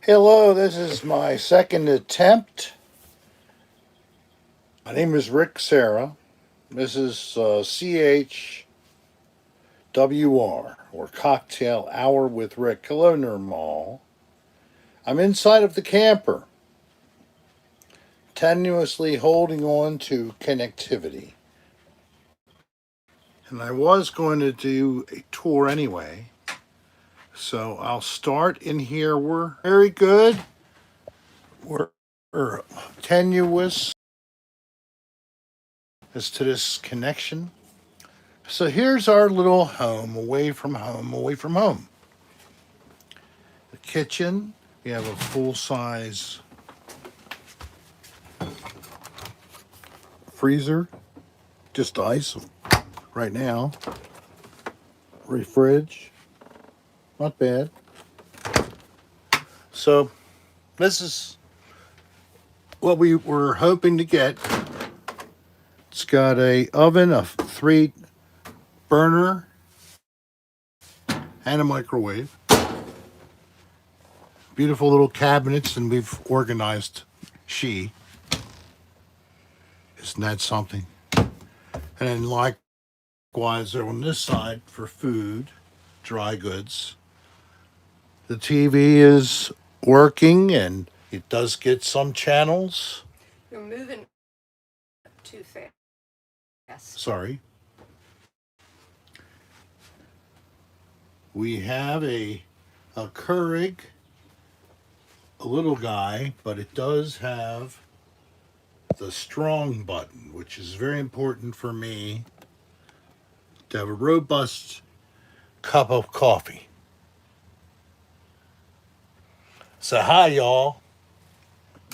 Hello, this is my second attempt. My name is Rick Serra. This is CHWR, or Cocktail Hour with Rick. Hello, Normal. I'm inside of the camper, tenuously holding on to connectivity. And I was going to do a tour anyway, so I'll start in here. We're very good. We're tenuous as to this connection. So here's our little home, away from home, away from home. The kitchen, we have a full-size freezer, just ice right now. Fridge, not bad. So this is what we were hoping to get. It's got a oven, a 3 burner, and a microwave. Beautiful little cabinets, and we've organized Isn't that something? And then likewise on this side for food, dry goods. The TV is working and it does get some channels. You're moving too fast. Sorry. We have a Keurig, a little guy, but it does have the strong button, which is very important for me to have a robust cup of coffee. So hi y'all.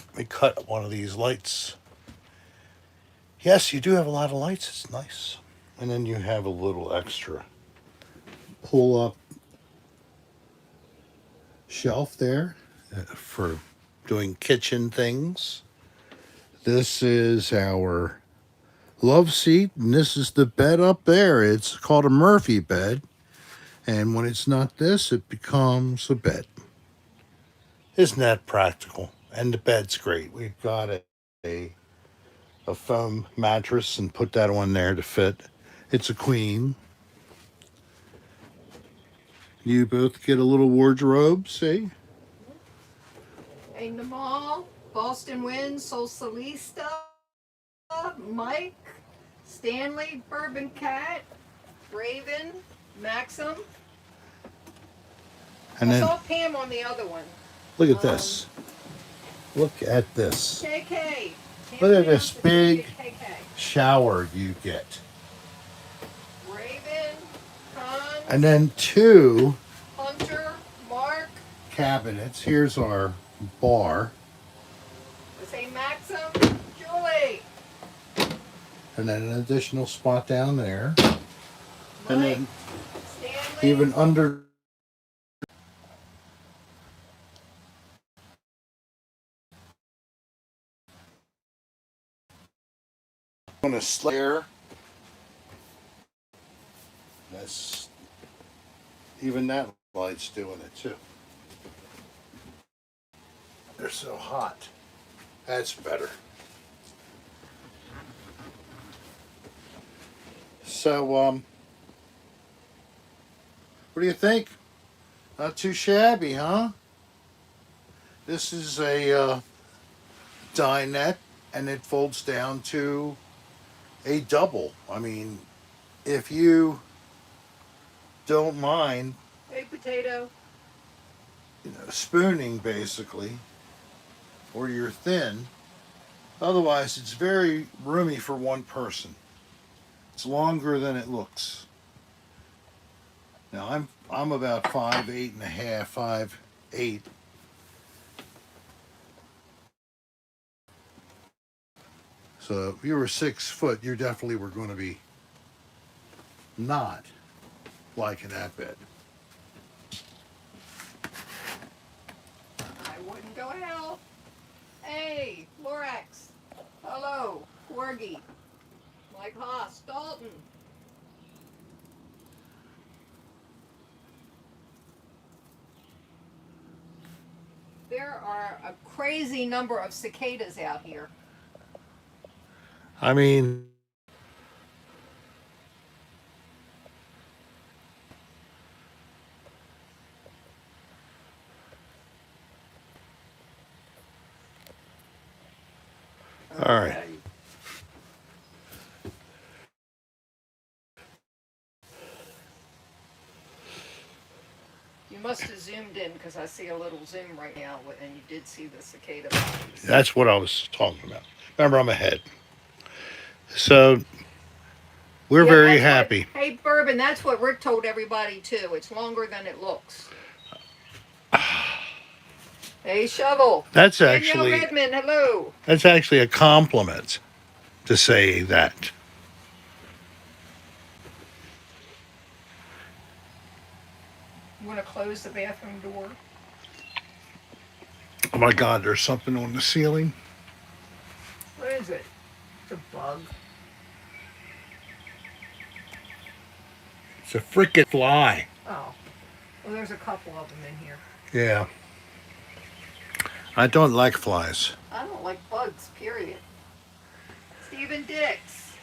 Let me cut one of these lights. Yes, you do have a lot of lights. It's nice. And then you have a little extra pull up shelf there for doing kitchen things. This is our love seat, and this is the bed up there. It's called a Murphy bed, and when it's not this, it becomes a bed. Isn't that practical? And the bed's great. We've got a foam mattress and put that on there to fit. It's a queen. You both get a little wardrobe, see? In the mall, Boston Wind, Solista, Mike, Stanley, Bourbon Cat, Raven, Maxim. And I then saw Pam on the other one. look at this. Look at this. KK. Look at this big KK. shower you get. Raven, Con, And then 2 Hunter, Mark. cabinets. Here's our bar. I say Maxim, Julie. And then an additional spot down there. Mike, And then Stanley. even under. On a slayer. That's even that light's doing it too. They're so hot. That's better. So, what do you think? Not too shabby, huh? This is a dinette, and it folds down to a double. I mean, if you don't mind, Hey, potato. spooning basically, or you're thin. Otherwise, it's very roomy for one person. It's longer than it looks. Now I'm about 5'8.5", 5'8". So if you were 6 foot, you definitely were going to be not liking that bed. I wouldn't go out. Hey, Lorax. Hello, Corgi. Mike Haas, Dalton. There are a crazy number of cicadas out here. I mean, all right. Okay. You must have zoomed in because I see a little zoom right now, and you did see the cicada bodies. That's what I was talking about. Remember, I'm ahead. So we're Yeah, very that's what. happy. Hey, Bourbon, that's what Rick told everybody too. It's longer than it looks. Hey, Shovel. That's Danielle actually Redmond, hello. that's actually a compliment to say that. You want to close the bathroom door? Oh my God, there's something on the ceiling. What is it? It's a bug. It's a freaking fly. Oh, well, there's a couple of them in here. Yeah. I don't like flies. I don't like bugs, period. Stephen Dix.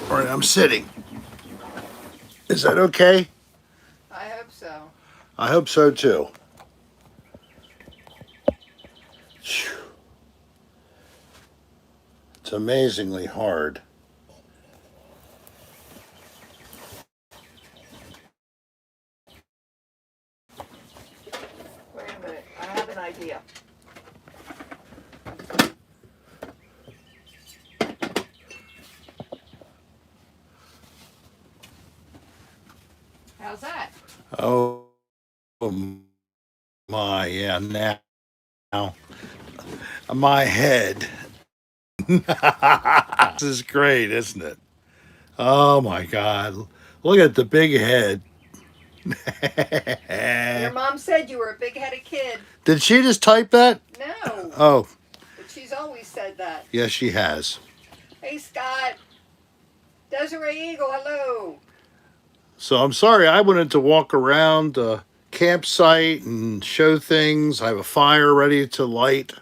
All right, I'm sitting. Is that okay? I hope so. I hope so too. Phew. It's amazingly hard. Wait a minute. I have an idea. How's that? Oh my, yeah, now my head. This is great, isn't it? Oh my God. Look at the big head. Your mom said you were a big-headed kid. Did she just type that? No, Oh, but she's always said that. yes, she has. Hey, Scott. Desiree Eagle, hello. So I'm sorry, I wanted to walk around the campsite and show things. I have a fire ready to light. I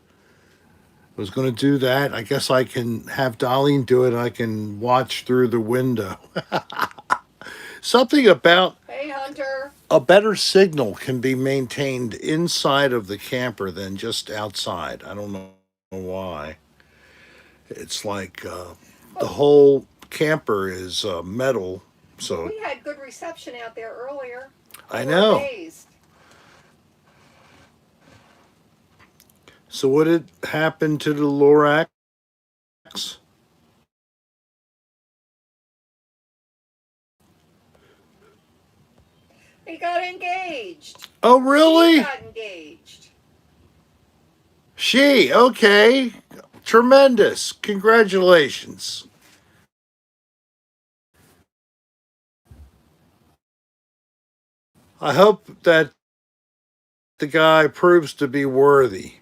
was going to do that. I guess I can have Darlene do it. I can watch through the window. Something about Hey, Hunter. a better signal can be maintained inside of the camper than just outside. I don't know why. It's like the whole camper is metal. So We had good reception out there earlier. I We were know. amazed. So what had happened to the Lorax? He got engaged. Oh, She really? got engaged. She, okay. Tremendous. Congratulations. I hope that the guy proves to be worthy.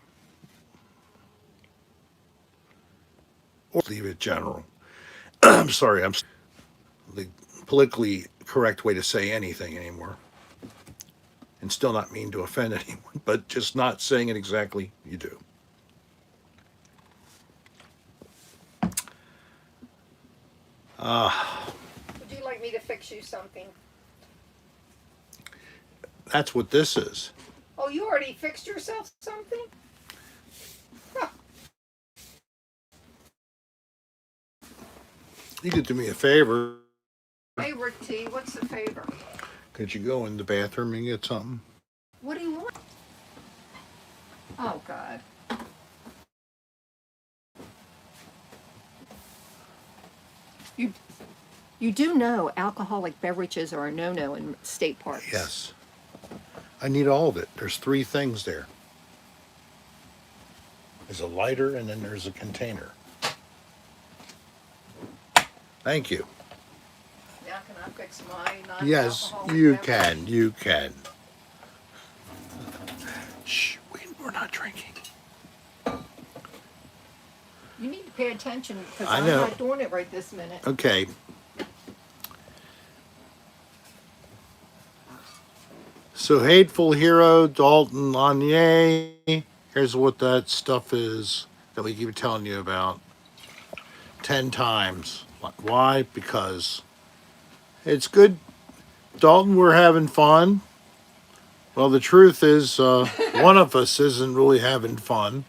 Or leave it general. I'm sorry, I'm the politically correct way to say anything anymore. And still not mean to offend anyone, but just not saying it exactly you do. Would you like me to fix you something? That's what this is. Oh, you already fixed yourself something? Huh. You could do me a favor. Hey, Rick T, what's the favor? Could you go in the bathroom and get something? What do you want? Oh, God. You, you do know alcoholic beverages are a no-no in state parks. Yes. I need all of it. There's three things there. There's a lighter and then there's a container. Thank you. Now can I fix my non-alcoholic Yes, you beverage? can. You can. Shh, we're not drinking. You need to pay attention because I I'm know. not doing it right this minute. Okay. So, Hateful Hero, Dalton Lanier. Here's what that stuff is that we keep telling you about 10 times. Why? Because it's good. Dalton, we're having fun. Well, the truth is, one of us isn't really having fun.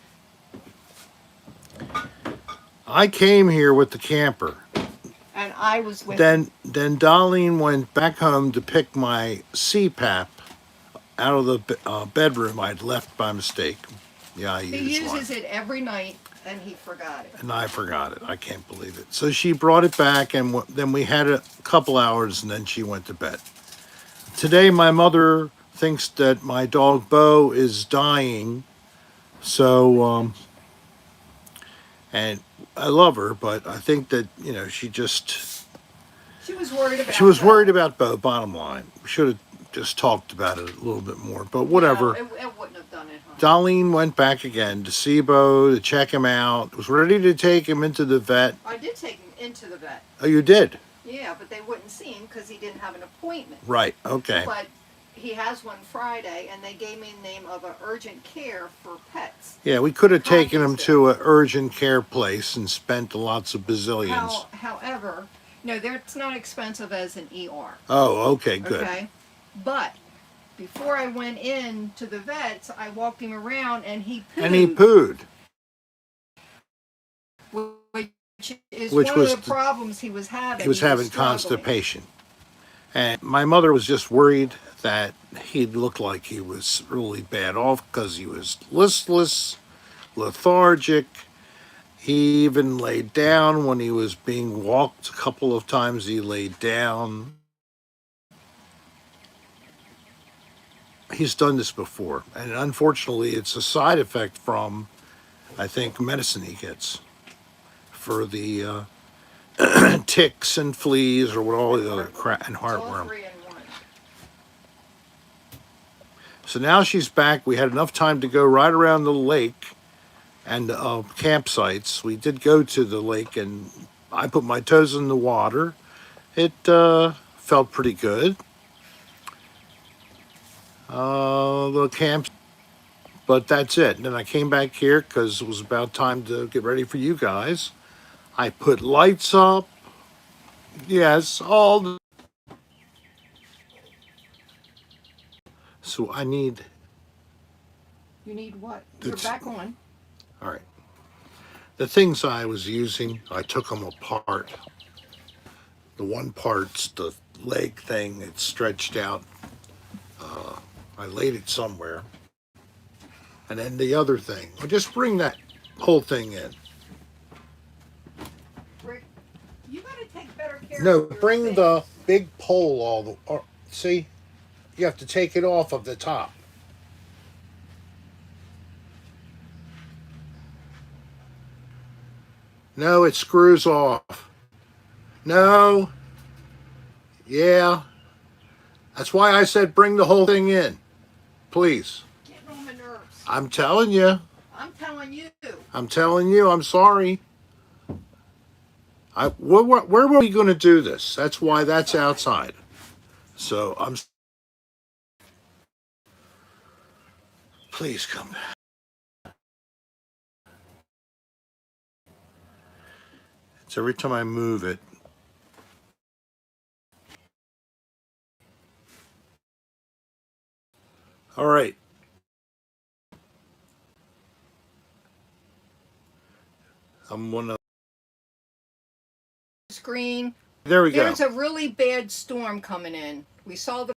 I came here with the camper. And I was with Then Darlene went back home to pick my CPAP out of the bedroom I'd left by mistake. Yeah, I He used one. uses it every night, and he forgot it. And I forgot it. I can't believe it. So she brought it back, and then we had a couple hours, and then she went to bed. Today, my mother thinks that my dog Bo is dying. So, and I love her, but I think that, she She was worried about. she was worried about Bo. Bottom line, we should have just talked about it a little bit more, but whatever. No, it wouldn't have done it. Huh? Darlene went back again to see Bo, to check him out. Was ready to take him into the vet. I did take him into the vet. Oh, you did? Yeah, but they wouldn't see him because he didn't have an appointment. Right. Okay. But he has one Friday, and they gave me the name of an urgent care for pets. Yeah, we could have taken him to an urgent care place and spent lots of bazillions. However, no, it's not expensive as an ER. Oh, okay, good. Okay, but before I went in to the vets, I walked him around, and he pooed. And he pooed. Which is Which one was of the problems he was having. He was having struggling. constipation. And my mother was just worried that he'd look like he was really bad off because he was listless, lethargic. He even laid down when he was being walked. A couple of times he laid down. He's done this before. And unfortunately, it's a side effect from, I think, medicine he gets for the ticks and fleas or what all the other crap and It's all heartworm. 3 in 1. So now she's back. We had enough time to go right around the lake and campsites. We did go to the lake, and I put my toes in the water. It felt pretty good. The camp, but that's it. And then I came back here because it was about time to get ready for you guys. I put lights up. Yes, all the. So I need. You need what? You're It's- back on. All right. The things I was using, I took them apart. The one part's the leg thing, it's stretched out. I laid it somewhere. And then the other thing, I'll just bring that whole thing in. Rick, you gotta take better care No, of your bring things. the big pole see, you have to take it off of the top. No, it screws off. No. Yeah. That's why I said bring the whole thing in. Please. Getting on my nerves. I'm telling you. I'm telling you. I'm telling you. I'm sorry. Where were we going to do this? That's why that's outside. So please come back. It's every time I move it. All right. I'm one of. Screen. There we go. There's a really bad storm coming in. We saw the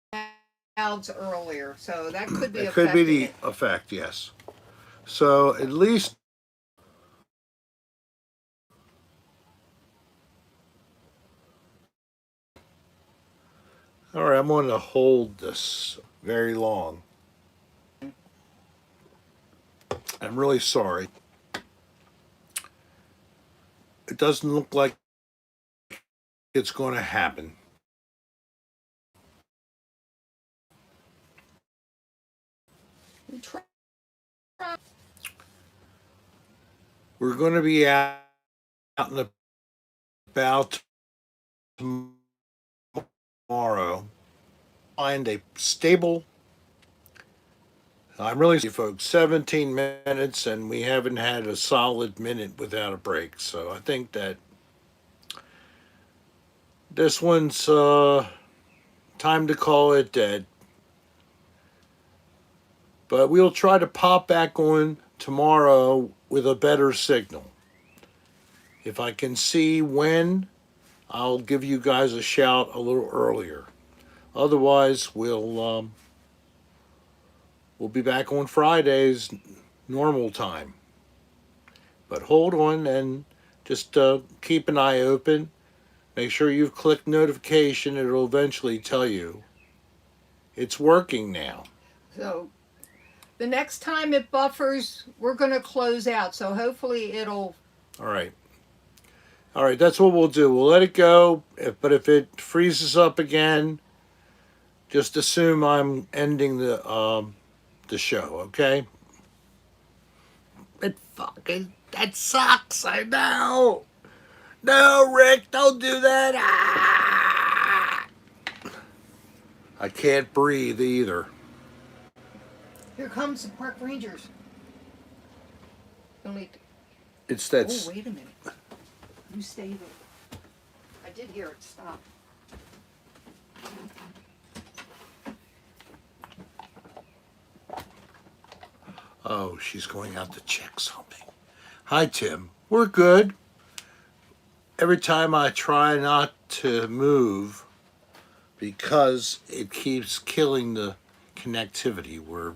clouds earlier, so that could be It could be affecting the it. effect, yes. So at least. All right, I'm going to hold this very long. I'm really sorry. It doesn't look like it's going to happen. We're going to be out and about tomorrow. Find a stable I'm really sorry, folks. 17 minutes, and we haven't had a solid minute without a break. So I think that this one's time to call it dead. But we'll try to pop back on tomorrow with a better signal. If I can see when, I'll give you guys a shout a little earlier. Otherwise, we'll be back on Fridays, normal time. But hold on and just keep an eye open. Make sure you've clicked notification. It'll eventually tell you it's working now. So the next time it buffers, we're going to close out. So hopefully it'll. All right. All right, that's what we'll do. We'll let it go. But if it freezes up again, just assume I'm ending the show, okay? That sucks. I know. No, Rick, don't do that. Ah! I can't breathe either. Here comes the park rangers. You'll need to. It's that. Oh, wait a minute. You stay there. I did hear it stop. Oh, she's going out to check something. Hi, Tim. We're good. Every time I try not to move because it keeps killing the connectivity, we're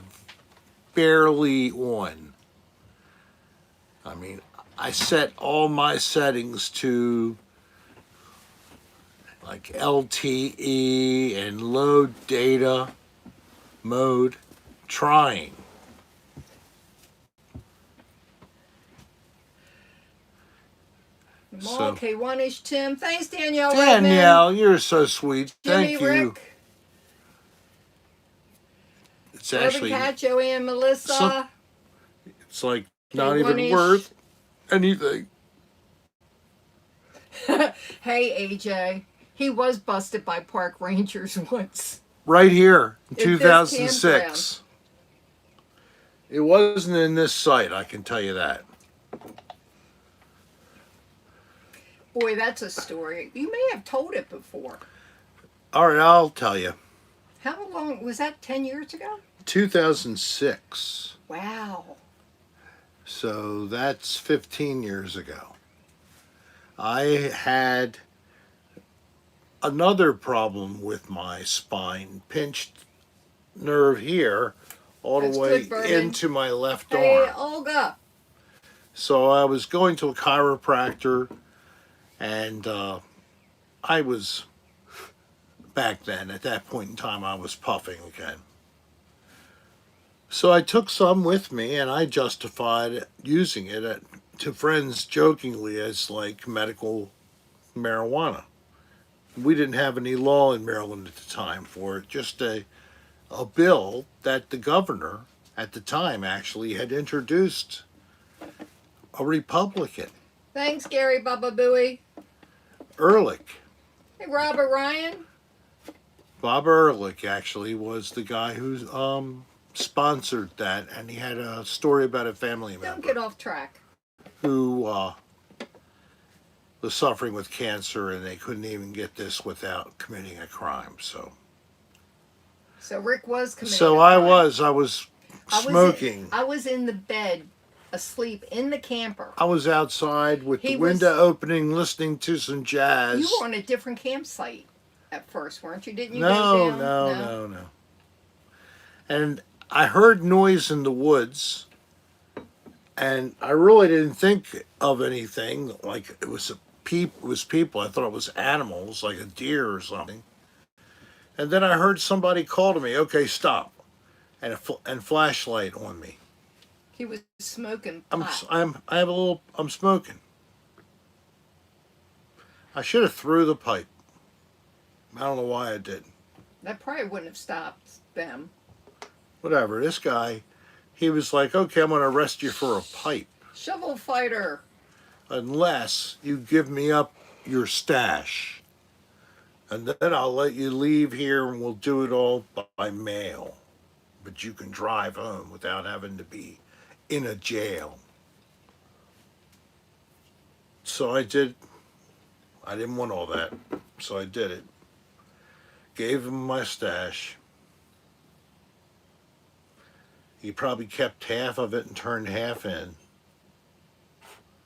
barely on. I mean, I set all my settings to like LTE and low data mode, trying. So, Okay, one-ish, Tim. Thanks, Danielle. Danielle, you're so sweet. Jimmy, Thank you. Rick, It's actually Cat, Joanne, Melissa. it's like not Okay, even one-ish. worth anything. Hey, AJ. He was busted by park rangers once. Right here in At this 2006. It wasn't in this site, I can tell you that. Boy, that's a story. You may have told it before. All right, I'll tell you. How long was that? 10 years ago? 2006. Wow. So that's 15 years ago. I had another problem with my spine, pinched nerve here, all That's the way good, Vernon. into my left Hey, arm. Olga. So I was going to a chiropractor, and I was, back then, at that point in time, I was puffing again. So I took some with me, and I justified using it to friends jokingly as like medical marijuana. We didn't have any law in Maryland at the time for it, just a bill that the governor at the time actually had introduced, a Republican, Thanks, Gary Baba Booey. Ehrlich. Hey, Robert Ryan. Bob Ehrlich actually was the guy who sponsored that, and he had a story about a family Don't member get off track. who was suffering with cancer, and they couldn't even get this without committing a crime. So Rick was committing So a I crime. was smoking. I was in the bed, asleep in the camper. I was outside with He the was- window opening, listening to some jazz. You were on a different campsite at first, weren't you? Didn't you No, go down? no. And I heard noise in the woods, and I really didn't think of anything like it was people. I thought it was animals, like a deer or something. And then I heard somebody call to me, "Okay, stop," and and flashlight on me. He was smoking I'm pot. smoking. I should have threw the pipe. I don't know why I didn't. That probably wouldn't have stopped them. Whatever. This guy, he was like, "Okay, I'm going to arrest you for a pipe Shovel fighter. unless you give me up your stash, and then I'll let you leave here and we'll do it all by mail." but you can drive home without having to be in a jail. So I did. I didn't want all that, so I did it. Gave him my stash. He probably kept half of it and turned half in,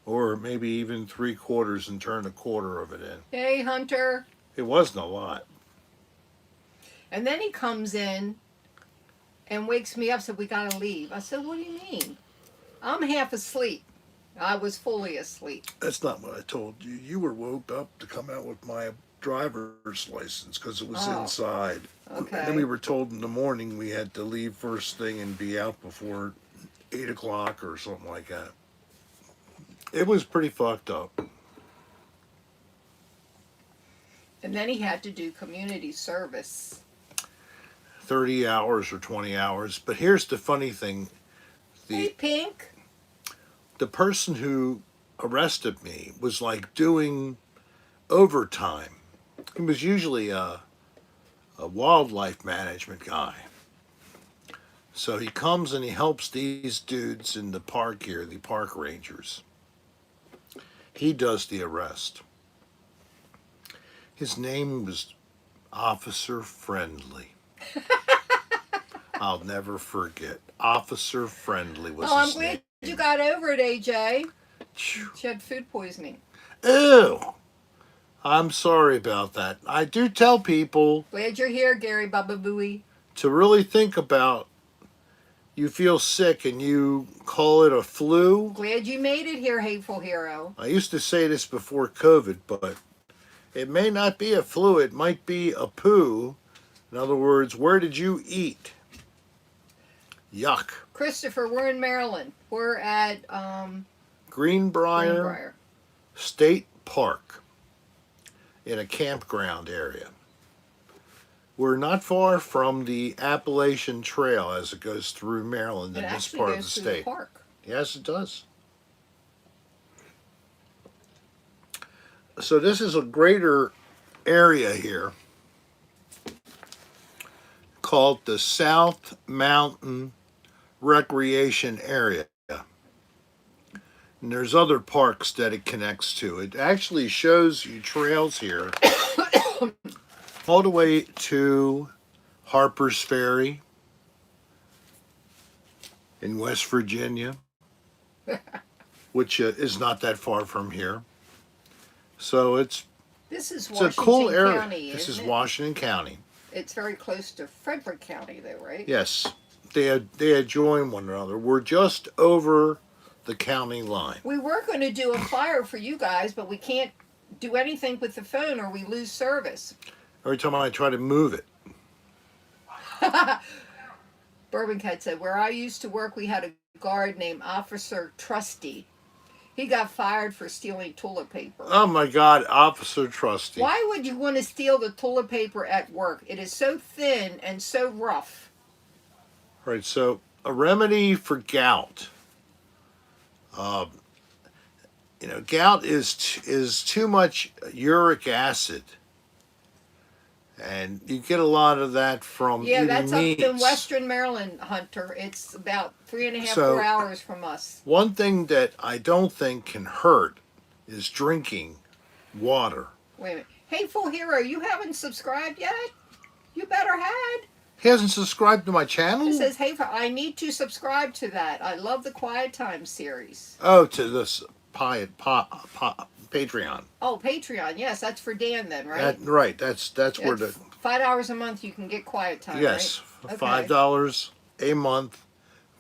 or maybe even 3/4 and turned a quarter of it in. Hey, Hunter. It wasn't a lot. And then he comes in and wakes me up, said, we gotta leave. I said, what do you mean? I'm half asleep. I was fully asleep. That's not what I told you. You were woke up to come out with my driver's license because it was inside. Okay. And then we were told in the morning we had to leave first thing and be out before 8 o'clock or something like that. It was pretty fucked up. And then he had to do community service. 30 hours or 20 hours. But here's the funny thing. Hey, Pink. The person who arrested me was like doing overtime. He was usually a wildlife management guy. So he comes and he helps these dudes in the park here, the park rangers. He does the arrest. His name was Officer Friendly. I'll never forget. Officer Friendly was his name. I'm glad you got over it, AJ. She had food poisoning. Ew. I'm sorry about that. I do tell people. Glad you're here, Gary Baba Booey. To really think about, you feel sick and you call it a flu. Glad you made it here, Hateful Hero. I used to say this before COVID, but it may not be a flu. It might be a poo. In other words, where did you eat? Yuck. Christopher, we're in Maryland. We're at Greenbrier State Park in a campground area. We're not far from the Appalachian Trail as it goes through Maryland in this part of the state. The park. Yes, it does. So this is a greater area here called the South Mountain Recreation Area. And there's other parks that it connects to. It actually shows you trails here all the way to Harper's Ferry in West Virginia, which is not that far from here. So it's a cool area. County, this is it? Washington County. It's very close to Frederick County, though, right? Yes, they adjoin one another. We're just over the county line. We were going to do a flyer for you guys, but we can't do anything with the phone or we lose service. Every time I try to move it. Bourbon Cat said, where I used to work, we had a guard named Officer Trusty. He got fired for stealing toilet paper. Oh my God, Officer Trusty. Why would you want to steal the toilet paper at work? It is so thin and so rough. All right, so a remedy for gout. Gout is too much uric acid. And you get a lot of that from eating that's meats. up in Western Maryland, Hunter. It's about 3.5, 4 hours from us. One thing that I don't think can hurt is drinking water. Wait a minute. Hateful Hero, you haven't subscribed yet? You better had. He hasn't subscribed to my channel? It says, Hateful, I need to subscribe to that. I love the Quiet Time series. Oh, to this Patreon. Oh, Patreon. Yes, that's for Dan then, right? Right. That's where the $5 a month you can get Quiet Time. Yes, right? $5 a month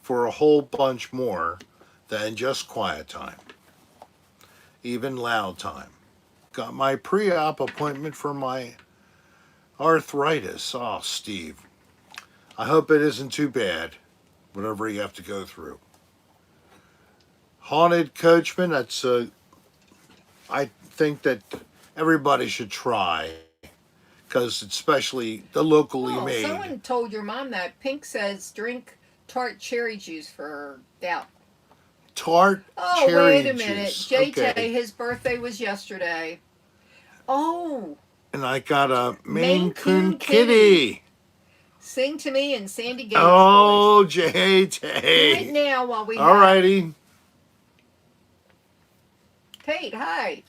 for a whole bunch more than just Quiet Time, even Loud Time. Got my pre-op appointment for my arthritis. Oh, Steve, I hope it isn't too bad, whatever you have to go through. Haunted Coachman, that's I think that everybody should try, because especially the locally made. Someone told your mom that. Pink says drink tart cherry juice for gout. Tart cherry juice. Oh, wait a minute. JJ, okay. His birthday was yesterday. Oh. And I got a Maine Coon kitty. Sing to me in Sandy Gates' voice. Oh, Do it JT. now while we All righty. Tate, hi.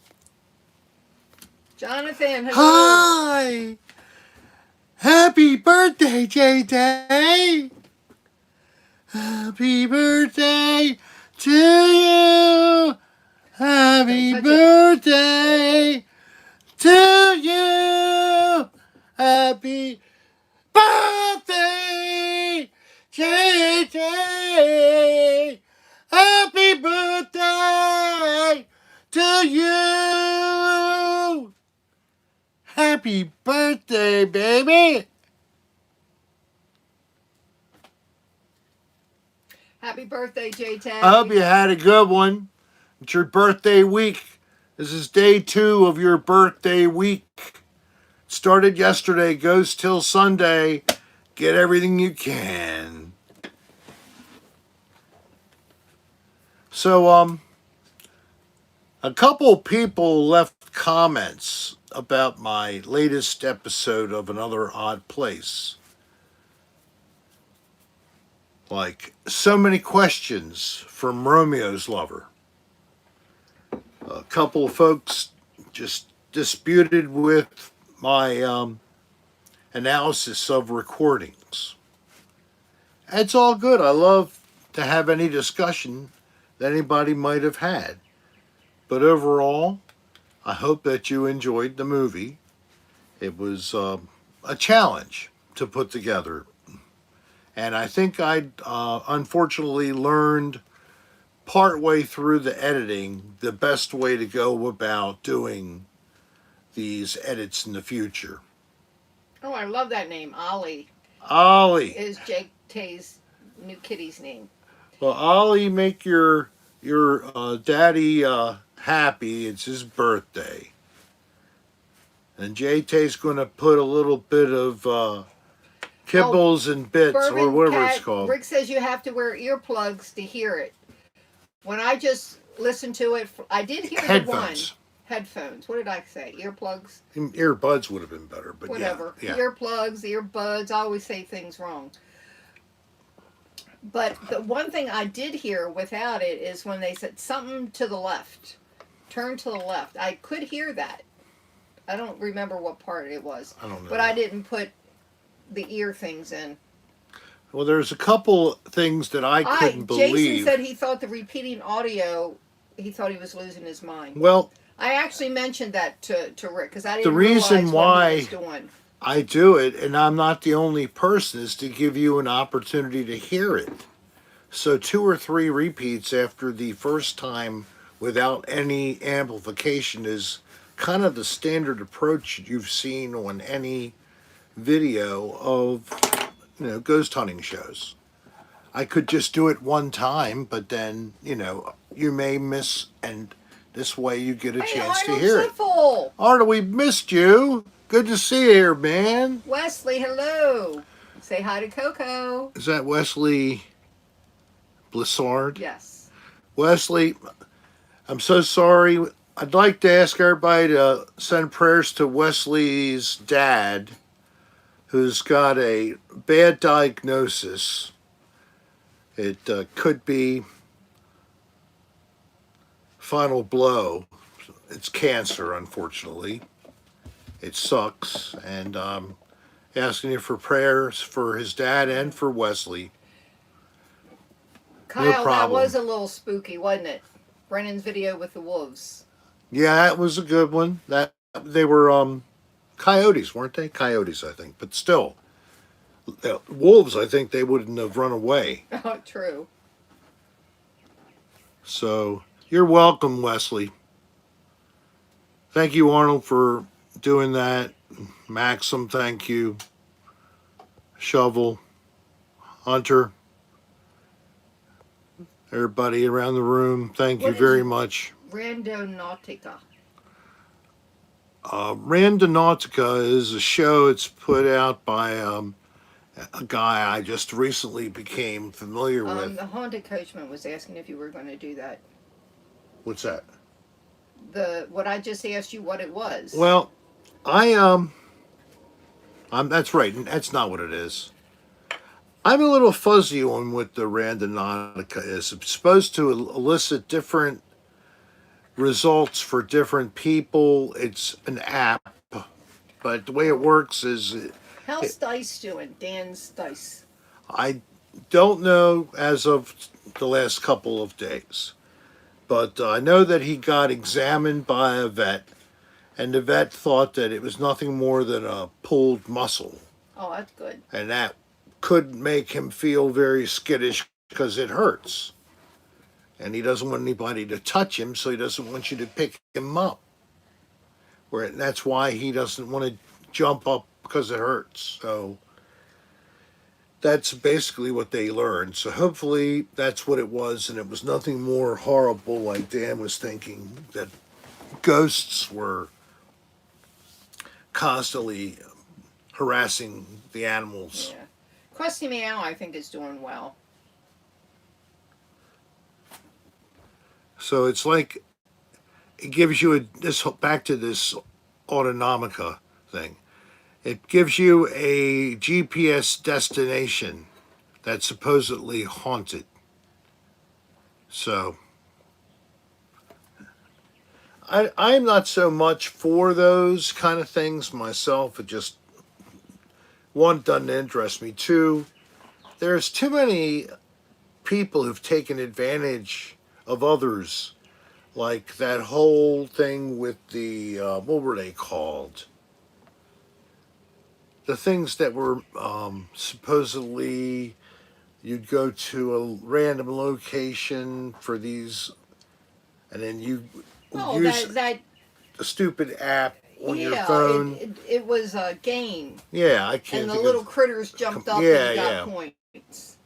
Jonathan, hello. Hi. Happy birthday, JT. Happy birthday to you. Happy Don't touch it. birthday to you. Happy birthday, JJ. Happy birthday to you. Happy birthday, baby. Happy birthday, J-Tag. I hope you had a good one. It's your birthday week. This is day 2 of your birthday week. Started yesterday, goes till Sunday. Get everything you can. So, a couple people left comments about my latest episode of Another Odd Place. Like, so many questions from Romeo's lover. A couple of folks just disputed with my analysis of recordings. It's all good. I love to have any discussion that anybody might have had. But overall, I hope that you enjoyed the movie. It was a challenge to put together. And I think I unfortunately learned partway through the editing the best way to go about doing these edits in the future. Oh, I love that name, Ollie. Ollie. Is Jake Tay's new kitty's name. Well, Ollie, make your daddy happy. It's his birthday. And JT's going to put a little bit of kibbles and bits, or Bourbon whatever Cat, it's called. Rick says you have to wear earplugs to hear it. When I just listened to it, I did hear Headphones. the one. Headphones. What did I say? Earplugs? Earbuds would have been better, but whatever. Yeah. Earplugs, earbuds. I always say things wrong. But the one thing I did hear without it is when they said something to the left. Turn to the left. I could hear that. I don't remember what part it was. I don't know. But I didn't put the ear things in. Well, there's a couple things that I couldn't believe. Jason said he thought the repeating audio, he thought he was losing his mind. Well, I actually mentioned that to Rick because I didn't the reason realize why what he was doing. I do it, and I'm not the only person, is to give you an opportunity to hear it. So 2 or 3 repeats after the first time without any amplification is kind of the standard approach you've seen on any video of, ghost hunting shows. I could just do it one time, but then, you may miss, and this way you get a chance to hear it. Arda, we missed you. Good to see you here, man. Wesley, hello. Say hi to Coco. Is that Wesley Blissard? Yes. Wesley, I'm so sorry. I'd like to ask everybody to send prayers to Wesley's dad, who's got a bad diagnosis. It could be final blow. It's cancer, unfortunately. It sucks, and asking you for prayers for his dad and for Wesley. Kyle, No problem. that was a little spooky, wasn't it? Brennan's video with the wolves. Yeah, that was a good one. That they were coyotes, weren't they? Coyotes, I think. But still, wolves, I think they wouldn't have run away. Oh, true. So you're welcome, Wesley. Thank you, Arnold, for doing that. Maxim, thank you. Shovel, Hunter, everybody around the room, thank you What very is- much. Randonautica. Randonautica is a show. It's put out by a guy I just recently became familiar with. The Haunted Coachman was asking if you were going to do that. What's that? What I just asked you what it was. Well, that's right. That's not what it is. I'm a little fuzzy on what the randonautica is. It's supposed to elicit different results for different people. It's an app, but the way it works is How's it, Dice doing? Dan's Dice. I don't know as of the last couple of days, but I know that he got examined by a vet, and the vet thought that it was nothing more than a pulled muscle, Oh, that's good. and that could make him feel very skittish because it hurts. And he doesn't want anybody to touch him, so he doesn't want you to pick him up. Where that's why he doesn't want to jump up because it hurts. So that's basically what they learned. So hopefully that's what it was, and it was nothing more horrible like Dan was thinking, that ghosts were constantly harassing the animals. Yeah. Krusty Meow, I think, is doing well. So it's like it gives you this back to this autonomica thing. It gives you a GPS destination that's supposedly haunted. So I'm not so much for those kind of things myself. It just, one, doesn't interest me. Two, there's too many people who've taken advantage of others. Like that whole thing with the, what were they called? The things that were supposedly you'd go to a random location for these, and then you Oh, use that a stupid app on your yeah, phone. it was a game, Yeah, I and can't the think little of. critters jumped up and Yeah, you got yeah. points.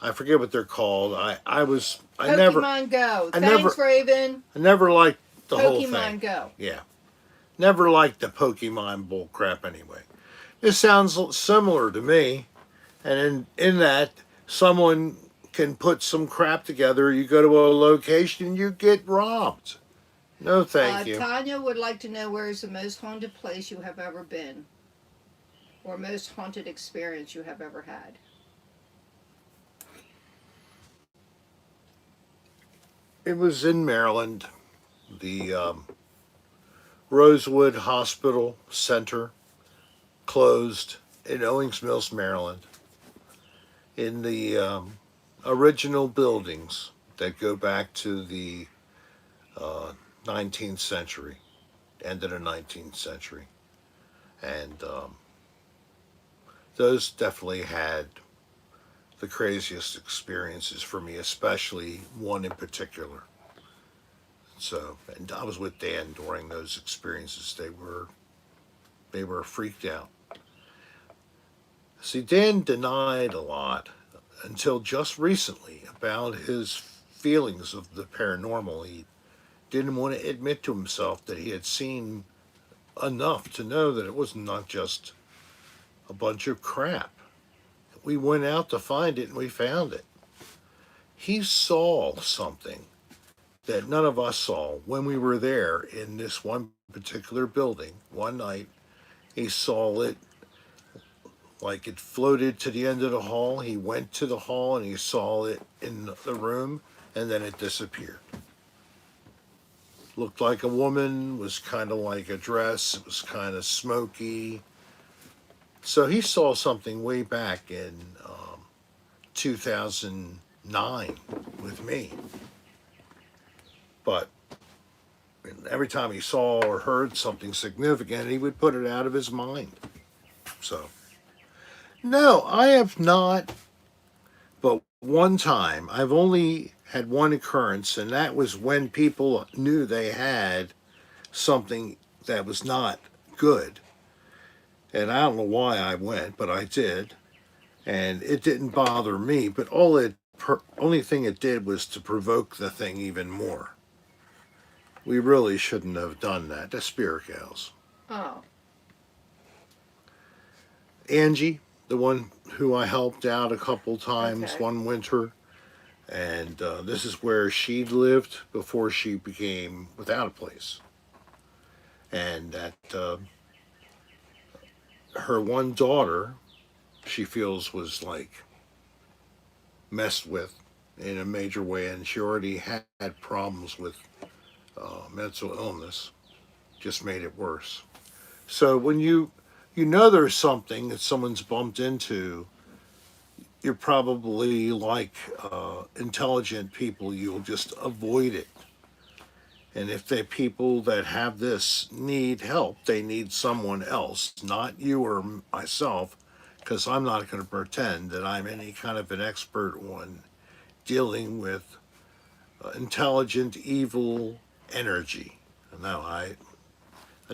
I forget what they're called. Pokemon Go. I Thanks, never Raven. I never liked the whole Pokemon thing. Go. Yeah, never liked the Pokemon bull crap anyway. This sounds similar to me, and in that someone can put some crap together. You go to a location, you get robbed. No, thank you. Tanya would like to know where is the most haunted place you have ever been, or most haunted experience you have ever had. It was in Maryland, the Rosewood Hospital Center closed in Owings Mills, Maryland, in the original buildings that go back to the 19th century, end of the 19th century. And those definitely had the craziest experiences for me, especially one in particular. So, and I was with Dan during those experiences. They were freaked out. See, Dan denied a lot until just recently about his feelings of the paranormal. He didn't want to admit to himself that he had seen enough to know that it was not just a bunch of crap. We went out to find it and we found it. He saw something that none of us saw when we were there in this one particular building. One night, he saw it like it floated to the end of the hall. He went to the hall and he saw it in the room, and then it disappeared. Looked like a woman, was kind of like a dress, it was kind of smoky. So he saw something way back in 2009 with me. But every time he saw or heard something significant, he would put it out of his mind. So, no, I have not. But one time, I've only had one occurrence, and that was when people knew they had something that was not good. And I don't know why I went, but I did. And it didn't bother me, but only thing it did was to provoke the thing even more. We really shouldn't have done that. The spirit gals. Oh, Angie, the one who I helped out a couple times okay. one winter, and this is where she lived before she became without a place. And that her one daughter she feels was like messed with in a major way, and she already had problems with mental illness. Just made it worse. So when you know there's something that someone's bumped into, you're probably like intelligent people. You'll just avoid it. And if the people that have this need help, they need someone else, not you or myself, because I'm not going to pretend that I'm any kind of an expert on dealing with intelligent, evil energy. No, I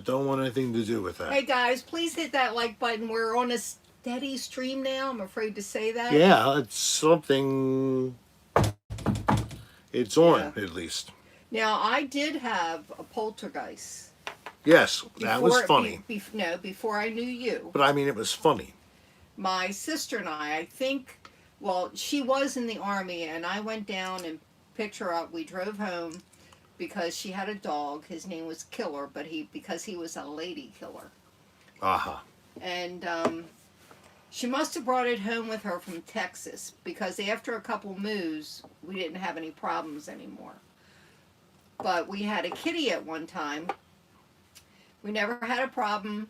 don't want anything to do with that. Hey guys, please hit that like button. We're on a steady stream now. I'm afraid to say that. Yeah, it's something. It's on, Yeah. at least. Now, I did have a poltergeist. Yes, that was funny. No, before I knew you. But I mean, it was funny. My sister and I think, well, she was in the Army, and I went down and picked her up. We drove home because she had a dog. His name was Killer, but because he was a lady killer. Aha. And she must have brought it home with her from Texas, because after a couple moves, we didn't have any problems anymore. But we had a kitty at one time. We never had a problem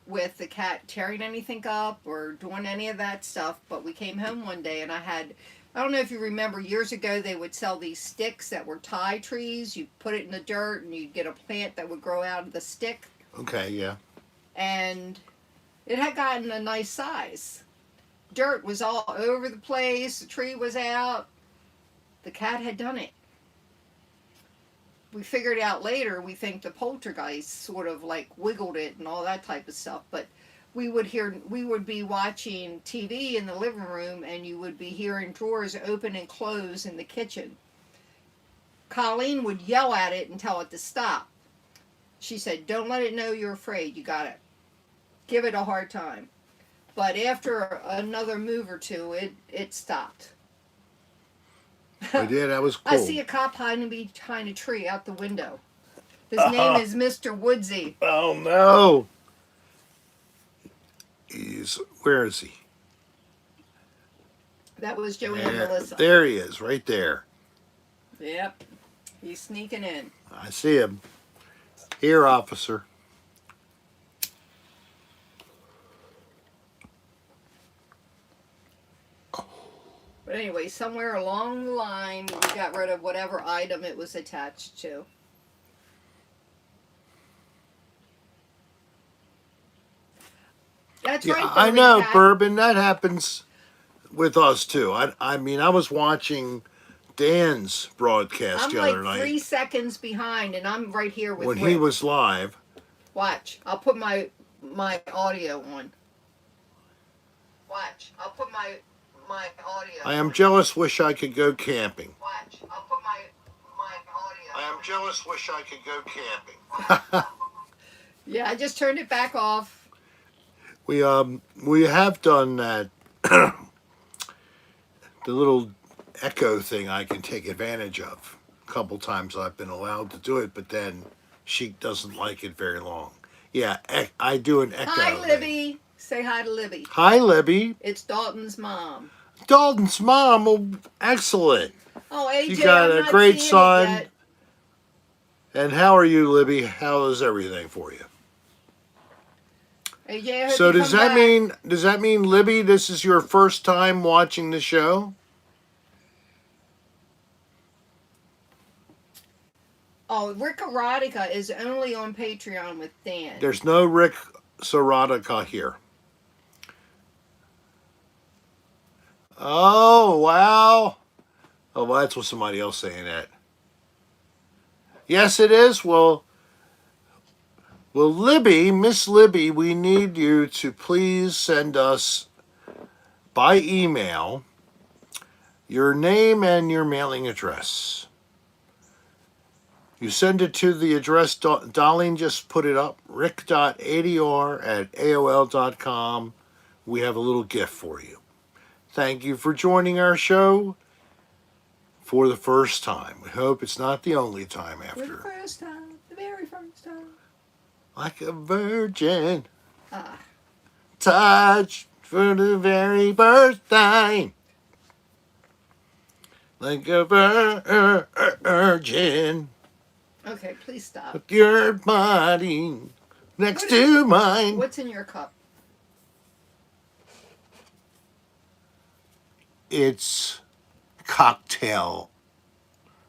with the cat tearing anything up or doing any of that stuff, but we came home one day and I don't know if you remember, years ago they would sell these sticks that were Thai trees. You put it in the dirt and you'd get a plant that would grow out of the stick. Okay, yeah. And it had gotten a nice size. Dirt was all over the place, the tree was out. The cat had done it. We figured out later, we think the poltergeist sort of like wiggled it and all that type of stuff, but we would be watching TV in the living room and you would be hearing drawers open and close in the kitchen. Colleen would yell at it and tell it to stop. She said, "Don't let it know you're afraid. You got to give it a hard time." But after another move or two, it stopped. I did. That was cool. I see a cop hiding behind a tree out the window. His name is Mr. Woodsy. Oh no! Where is he? That was Joey and Melissa. There he is, right there. Yep. He's sneaking in. I see him. Here, officer. But anyway, somewhere along the line, we got rid of whatever item it was attached to. That's Yeah, right. I know, Bourbon. That happens with us too. I mean, I was watching Dan's broadcast the other night. I'm like 3 seconds behind, and I'm right here with when Rick. he was live. Watch. I'll put my audio on. Watch. I'll put my audio. I am jealous. Wish I could go camping. Watch. I'll put my audio. I am jealous. Wish I could go camping. Yeah, I just turned it back off. We have done that. The little echo thing I can take advantage of. A couple times I've been allowed to do it, but then she doesn't like it very long. Yeah, I do an echo. Hi, Libby. Say hi to Libby. Hi, Libby. It's Dalton's mom. Dalton's mom. Oh, excellent. Oh, AJ, You got I'm a not great seeing son. it yet. And how are you, Libby? How is everything for you? AJ, I hope So you does come that back. does that mean, Libby, this is your first time watching the show? Oh, Rick Erotica is only on Patreon with Dan. There's no Rick Serotica here. Oh, wow. Oh, well, that's what somebody else saying that. Yes, it is. Well, Libby, Miss Libby, we need you to please send us by email your name and your mailing address. You send it to the address, Darlene just put it up, rick.adr@aol.com. We have a little gift for you. Thank you for joining our show for the first time. We hope it's not the only time For after. the first time. The very first time. Like a virgin, Ah. touched for the very first time. Like a virgin. Okay, please stop. With your body next to mine. What's in your cup? It's cocktail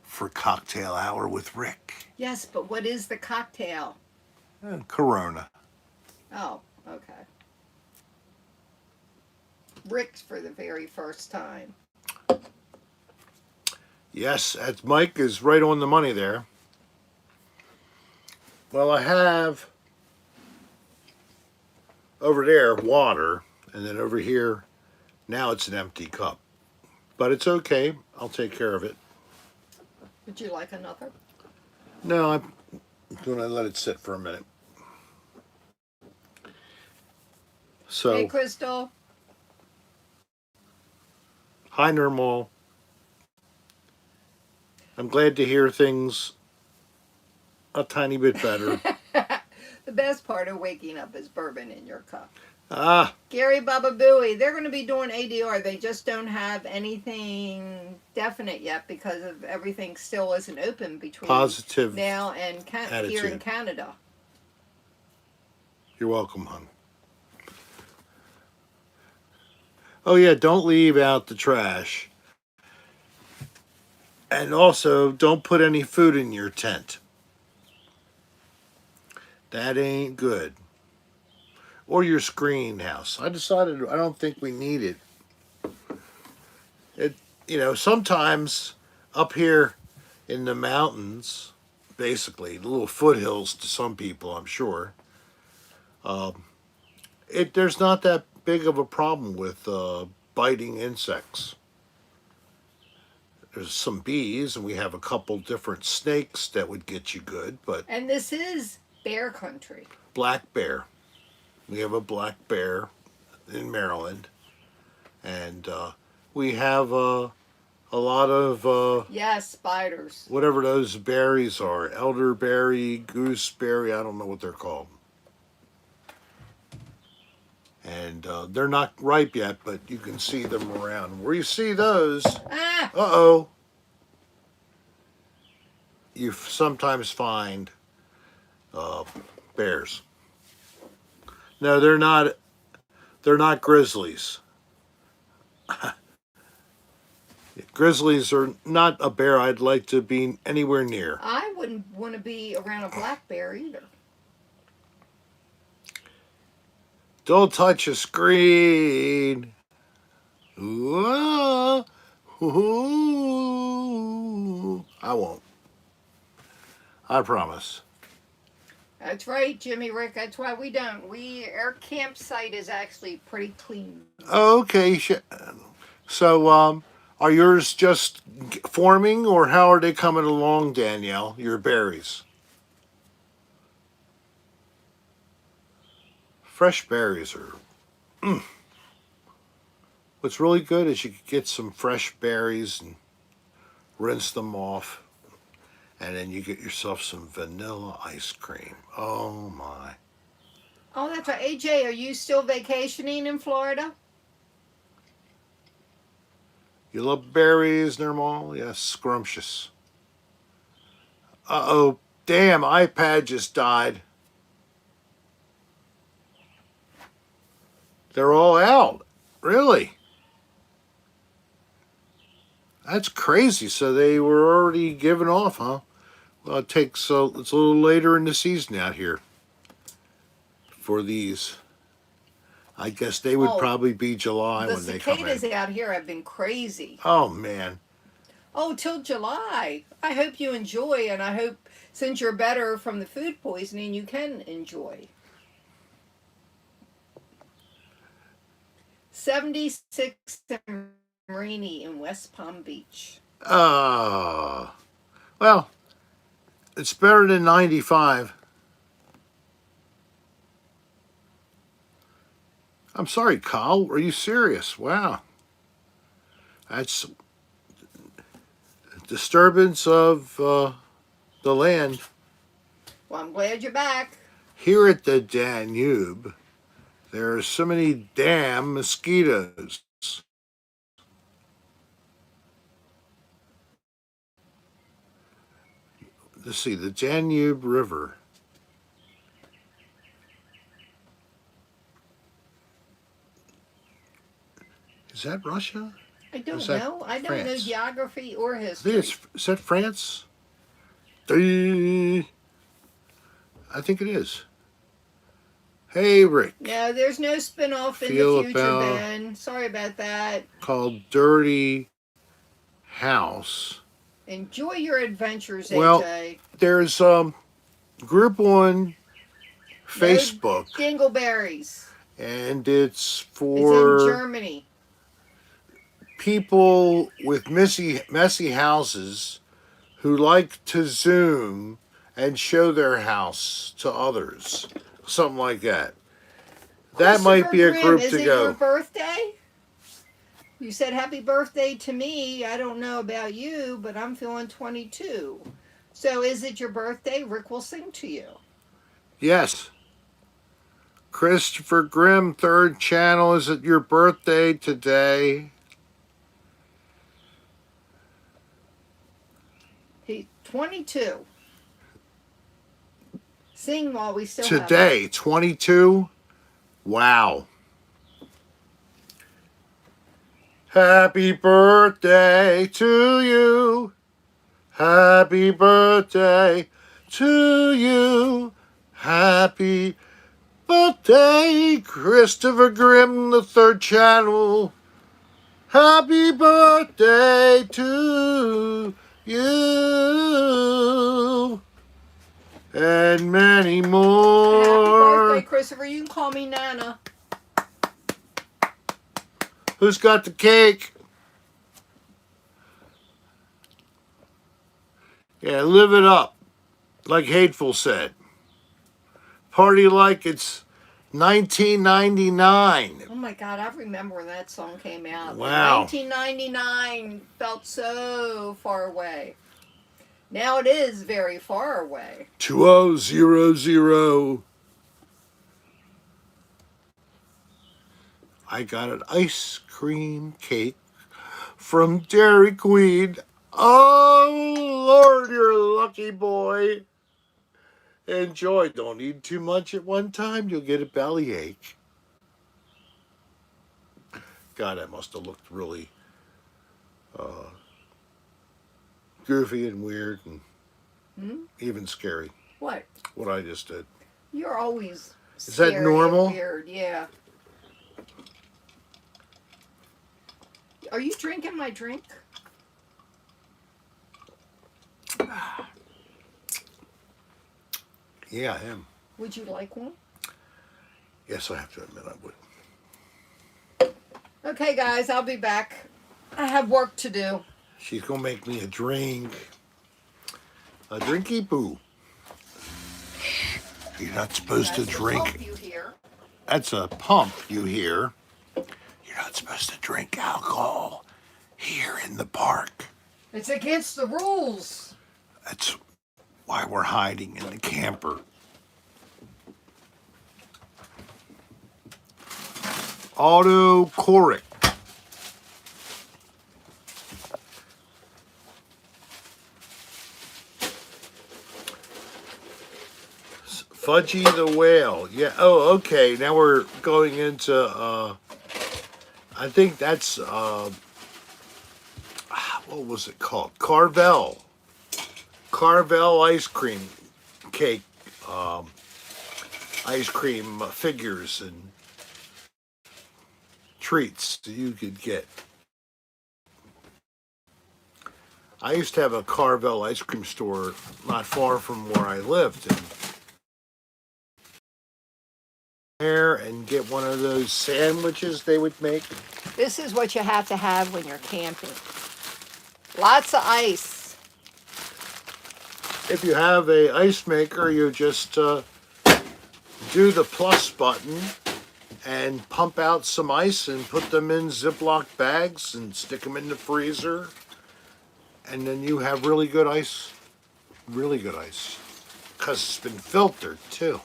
for cocktail hour with Rick. Yes, but what is the cocktail? Corona. Oh, okay. Rick's for the very first time. Yes, Mike is right on the money there. Well, I have over there water, and then over here, now it's an empty cup. But it's okay. I'll take care of it. Would you like another? No, I'm going to let it sit for a minute. So, Hey, Crystal. hi, Normal. I'm glad to hear things a tiny bit better. The best part of waking up is bourbon in your cup. Ah, Gary Baba Booey, they're going to be doing ADR. They just don't have anything definite yet because of everything still isn't open between positive now and here in attitude. Canada. You're welcome, hon. Oh, yeah, don't leave out the trash. And also, don't put any food in your tent. That ain't good. Or your screen house. I decided I don't think we need it. Sometimes up here in the mountains, basically, the little foothills to some people, I'm sure, there's not that big of a problem with biting insects. There's some bees, and we have a couple different snakes that would get you good, but... And this is bear country. Black bear. We have a black bear in Maryland, and we have a lot of... Yes, spiders. whatever those berries are. Elderberry, gooseberry, I don't know what they're called. And they're not ripe yet, but you can see them around. Where you see those... Ah! Uh-oh. You sometimes find bears. No, they're not. They're not grizzlies. Grizzlies are not a bear I'd like to be anywhere near. I wouldn't want to be around a black bear either. Don't touch a screen. Ooh, ooh. I won't. I promise. That's right, Jimmy Rick. That's why we don't. Our campsite is actually pretty clean. Okay. So, are yours just forming, or how are they coming along, Danielle? Your berries? Fresh berries are... What's really good is you can get some fresh berries and rinse them off. And then you get yourself some vanilla ice cream. Oh, my. Oh, that's right. AJ, are you still vacationing in Florida? You love berries, Normal? Yes, scrumptious. Uh-oh. Damn, iPad just died. They're all out. Really? That's crazy. So they were already given off, huh? Well, it's a little later in the season out here for these. I guess they would probably be July when they come in. The cicadas out here have been crazy. Oh, man. Oh, till July. I hope you enjoy, and I hope since you're better from the food poisoning, you can enjoy. 76 and rainy in West Palm Beach. Well, it's better than 95. I'm sorry, Kyle. Are you serious? Wow. That's disturbance of the land. Well, I'm glad you're back. Here at the Danube, There are so many damn mosquitoes. Let's see, the Danube River. Is that Russia? I Or don't is that know. I don't know France? geography or I think history. is that France? I think it is. Hey, Rick. No, there's no spin-off in the Feel future, about Ben. Sorry about that. called Dirty House. Enjoy your adventures, Well, AJ. there's group on No Facebook, dingleberries. and it's It's in for Germany. people with messy houses who like to Zoom and show their house to others. Something like that. That might Christopher be a Grimm, group is to it your go. birthday? You said happy birthday to me. I don't know about you, but I'm feeling 22. So is it your birthday? Rick will sing to you. Yes. Christopher Grimm, third channel. Is it your birthday today? He 22. Sing while we still have Today, 22? Wow. Happy birthday to you. Happy birthday to you. Happy birthday, Christopher Grimm, the third channel. Happy birthday to you. And many Happy more. birthday, Christopher. You can call me Nana. Who's got the cake? Yeah, live it up, like Hateful said. Party like it's 1999. Oh my God, I remember when that song came out. Wow. 1999 felt so far away. Now it is very far away. 2000. I got an ice cream cake from Dairy Queen. Oh, Lord, you're a lucky boy. Enjoy. Don't eat too much at one time. You'll get a bellyache. God, that must have looked really goofy and weird and even scary. What? What I just did. You're always Is that scary normal? and weird, yeah. Are you drinking my drink? Yeah, I am. Would you like one? Yes, I have to admit I would. Okay, guys, I'll be back. I have work to do. She's going to make me a drink. A drinky poo. You're not supposed to That's the drink. pump you hear. That's a pump, you hear. You're not supposed to drink alcohol here in the park. It's against the rules. That's why we're hiding in the camper. Autocorrect. Fudgy the Whale. Yeah. Oh, okay. Now we're going into, I think that's, what was it called? Carvel. Carvel ice cream cake. Ice cream figures and treats that you could get. I used to have a Carvel ice cream store not far from where I lived. And there and get one of those sandwiches they would make. This is what you have to have when you're camping. Lots of ice. If you have a ice maker, you just do the plus button and pump out some ice and put them in Ziploc bags and stick them in the freezer. And then you have really good ice. Really good ice. Because it's been filtered too.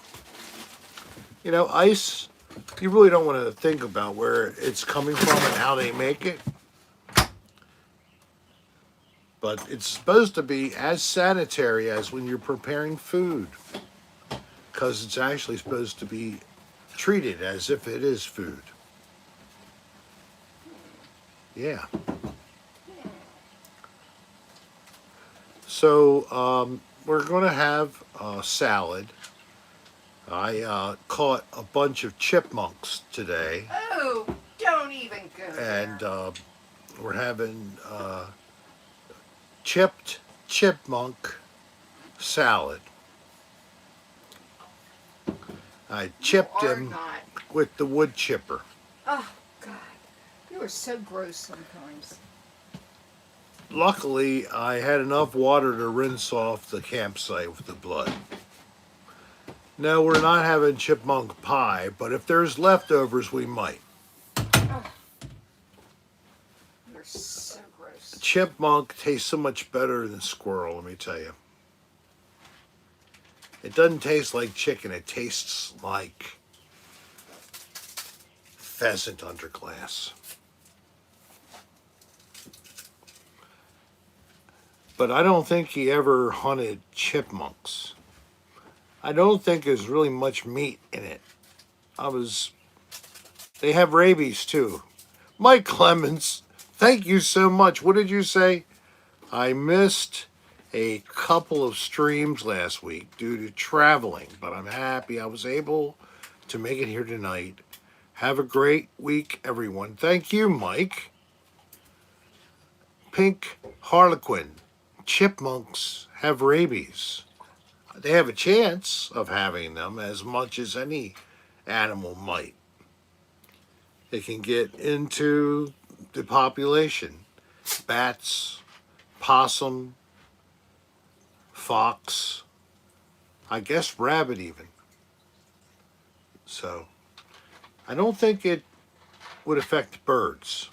You know, ice you really don't want to think about where it's coming from and how they make it. But it's supposed to be as sanitary as when you're preparing food, because it's actually supposed to be treated as if it is food. Yeah. So we're going to have a salad. I caught a bunch of chipmunks today, Oh, don't even go and there. we're having chipped chipmunk salad. I You chipped are him not. with the wood chipper. Oh, God. You are so gross sometimes. Luckily, I had enough water to rinse off the campsite with the blood. No, we're not having chipmunk pie, but if there's leftovers, we might. Oh, you're so gross. Chipmunk tastes so much better than squirrel, let me tell you. It doesn't taste like chicken, it tastes like pheasant under glass. But I don't think he ever hunted chipmunks. I don't think there's really much meat in it. They have rabies too. Mike Clemens, thank you so much. What did you say? I missed a couple of streams last week due to traveling, but I'm happy I was able to make it here tonight. Have a great week, everyone. Thank you, Mike. Pink Harlequin. Chipmunks have rabies. They have a chance of having them as much as any animal might. They can get into the population. Bats, possum, fox, I guess rabbit even. So I don't think it would affect birds.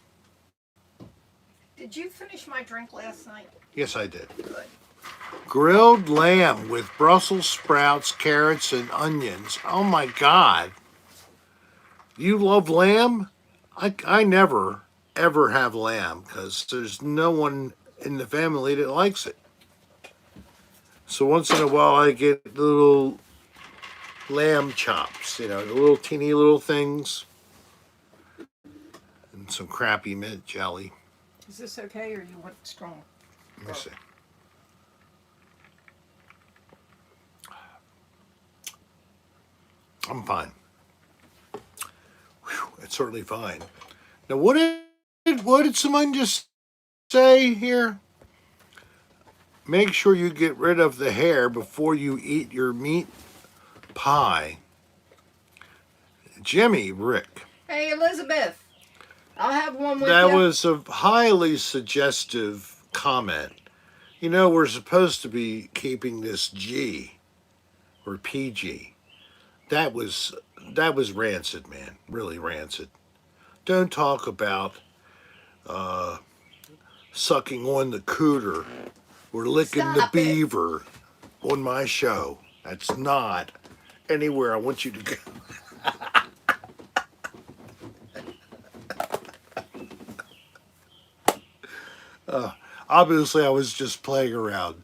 Did you finish my drink last night? Yes, I did. Good. Grilled lamb with Brussels sprouts, carrots, and onions. Oh my God. You love lamb? I never, ever have lamb because there's no one in the family that likes it. So once in a while I get little lamb chops, the little teeny little things, and some crappy mint jelly. Is this okay or you want it strong? Let me see. I'm fine. Whew, it's certainly fine. Now, what did someone just say here? Make sure you get rid of the hair before you eat your meat pie. Jimmy Rick. Hey, Elizabeth. I'll have one with That you. was a highly suggestive comment. We're supposed to be keeping this G or PG. That was rancid, man. Really rancid. Don't talk about sucking on the cooter or licking the Stop it. beaver on my show. That's not anywhere I want you to go. Obviously, I was just playing around.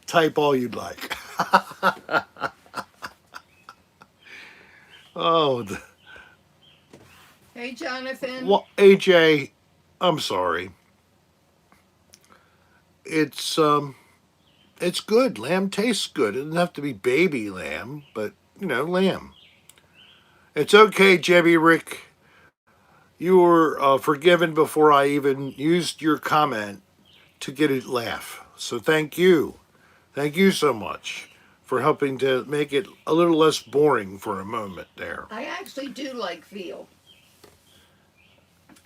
Type all you'd like. Oh, Hey, Jonathan. well, AJ, I'm sorry. It's it's good. Lamb tastes good. It doesn't have to be baby lamb, but lamb. It's okay, Jebby Rick. You were forgiven before I even used your comment to get a laugh. So thank you. Thank you so much for helping to make it a little less boring for a moment there. I actually do like veal.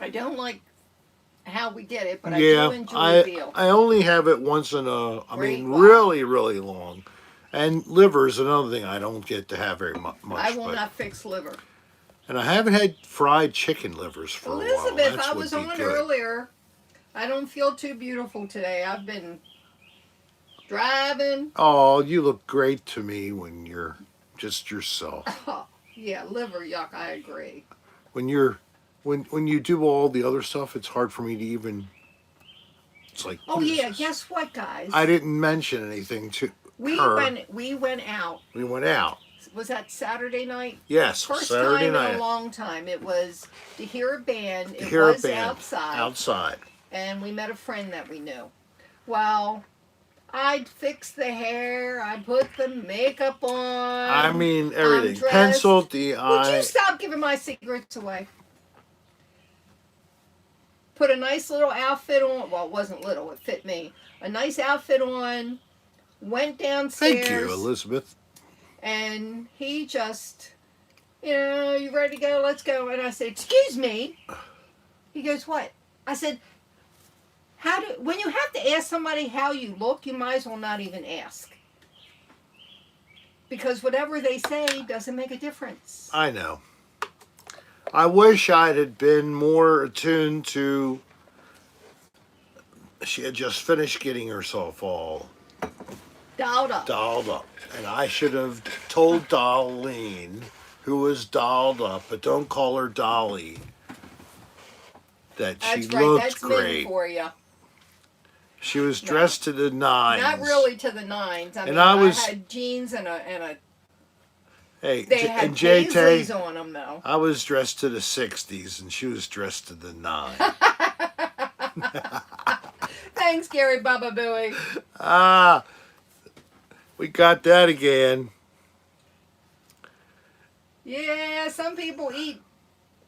I don't like how we get it, but I do Yeah, enjoy I veal. I only have it once in a, I Great mean, while. really, really long. And liver is another thing I don't get to have very I much, will but not fix liver. and I haven't had fried chicken livers for a while. Elizabeth, That I would was be on good. earlier. I don't feel too beautiful today. I've been driving. Oh, you look great to me when you're just yourself. Yeah, liver yuck. I agree. When you do all the other stuff, it's hard for me to even. It's like, Oh what is yeah, this? guess what, guys? I didn't mention anything to We her. went out. We went out. Was that Saturday night? Yes, First Saturday time night. in a long time. It was to hear a band. To It hear a was band outside. Outside. And we met a friend that we knew. Well, I'd fix the hair. I put the makeup on. I mean everything. I'm dressed. Pencil, the Would eye. you stop giving my secrets away? Put a nice little outfit on. Well, it wasn't little. It fit me. A nice outfit on. Went downstairs. Thank you, Elizabeth. And he just, you ready to go? Let's go. And I said, excuse me. He goes, what? I said, when you have to ask somebody how you look, you might as well not even ask. Because whatever they say doesn't make a difference. I know. I wish I had been more attuned to. She had just finished getting herself all Dolled up. And I should have told Darlene, who was dolled up, but don't call her Dolly, that That's she right. looked That's great. men for you. She was dressed to the nines. Not really to the nines. I mean, I I had jeans and a. Hey, They had and J paisleys on them though. I was dressed to the 60s, and she was dressed to the 9s. Thanks, Gary Baba Booey. We got that again. Yeah, some people eat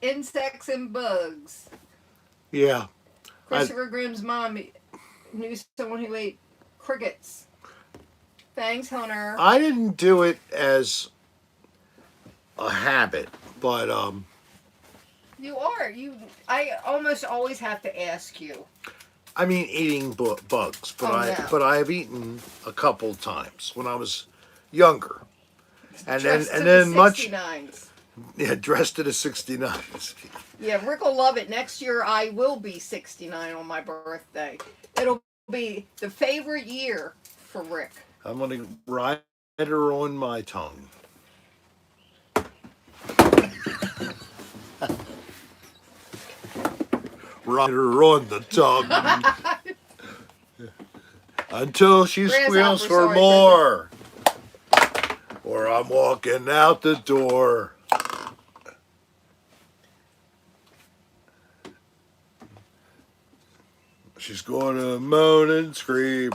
insects and bugs. Yeah. Christopher Grimm's mom knew someone who ate crickets. Thanks, Hunter. I didn't do it as a habit, but You are. I almost always have to ask you. I mean eating bugs, but no. I've eaten a couple times when I was younger, and Dressed to then the much 69s. Yeah, dressed to the 69s. Yeah, Rick will love it. Next year I will be 69 on my birthday. It'll be the favorite year for Rick. I'm gonna ride her on my tongue. Ride her on the tongue until she squeals for more, or I'm walking out the door. She's going to moan and scream.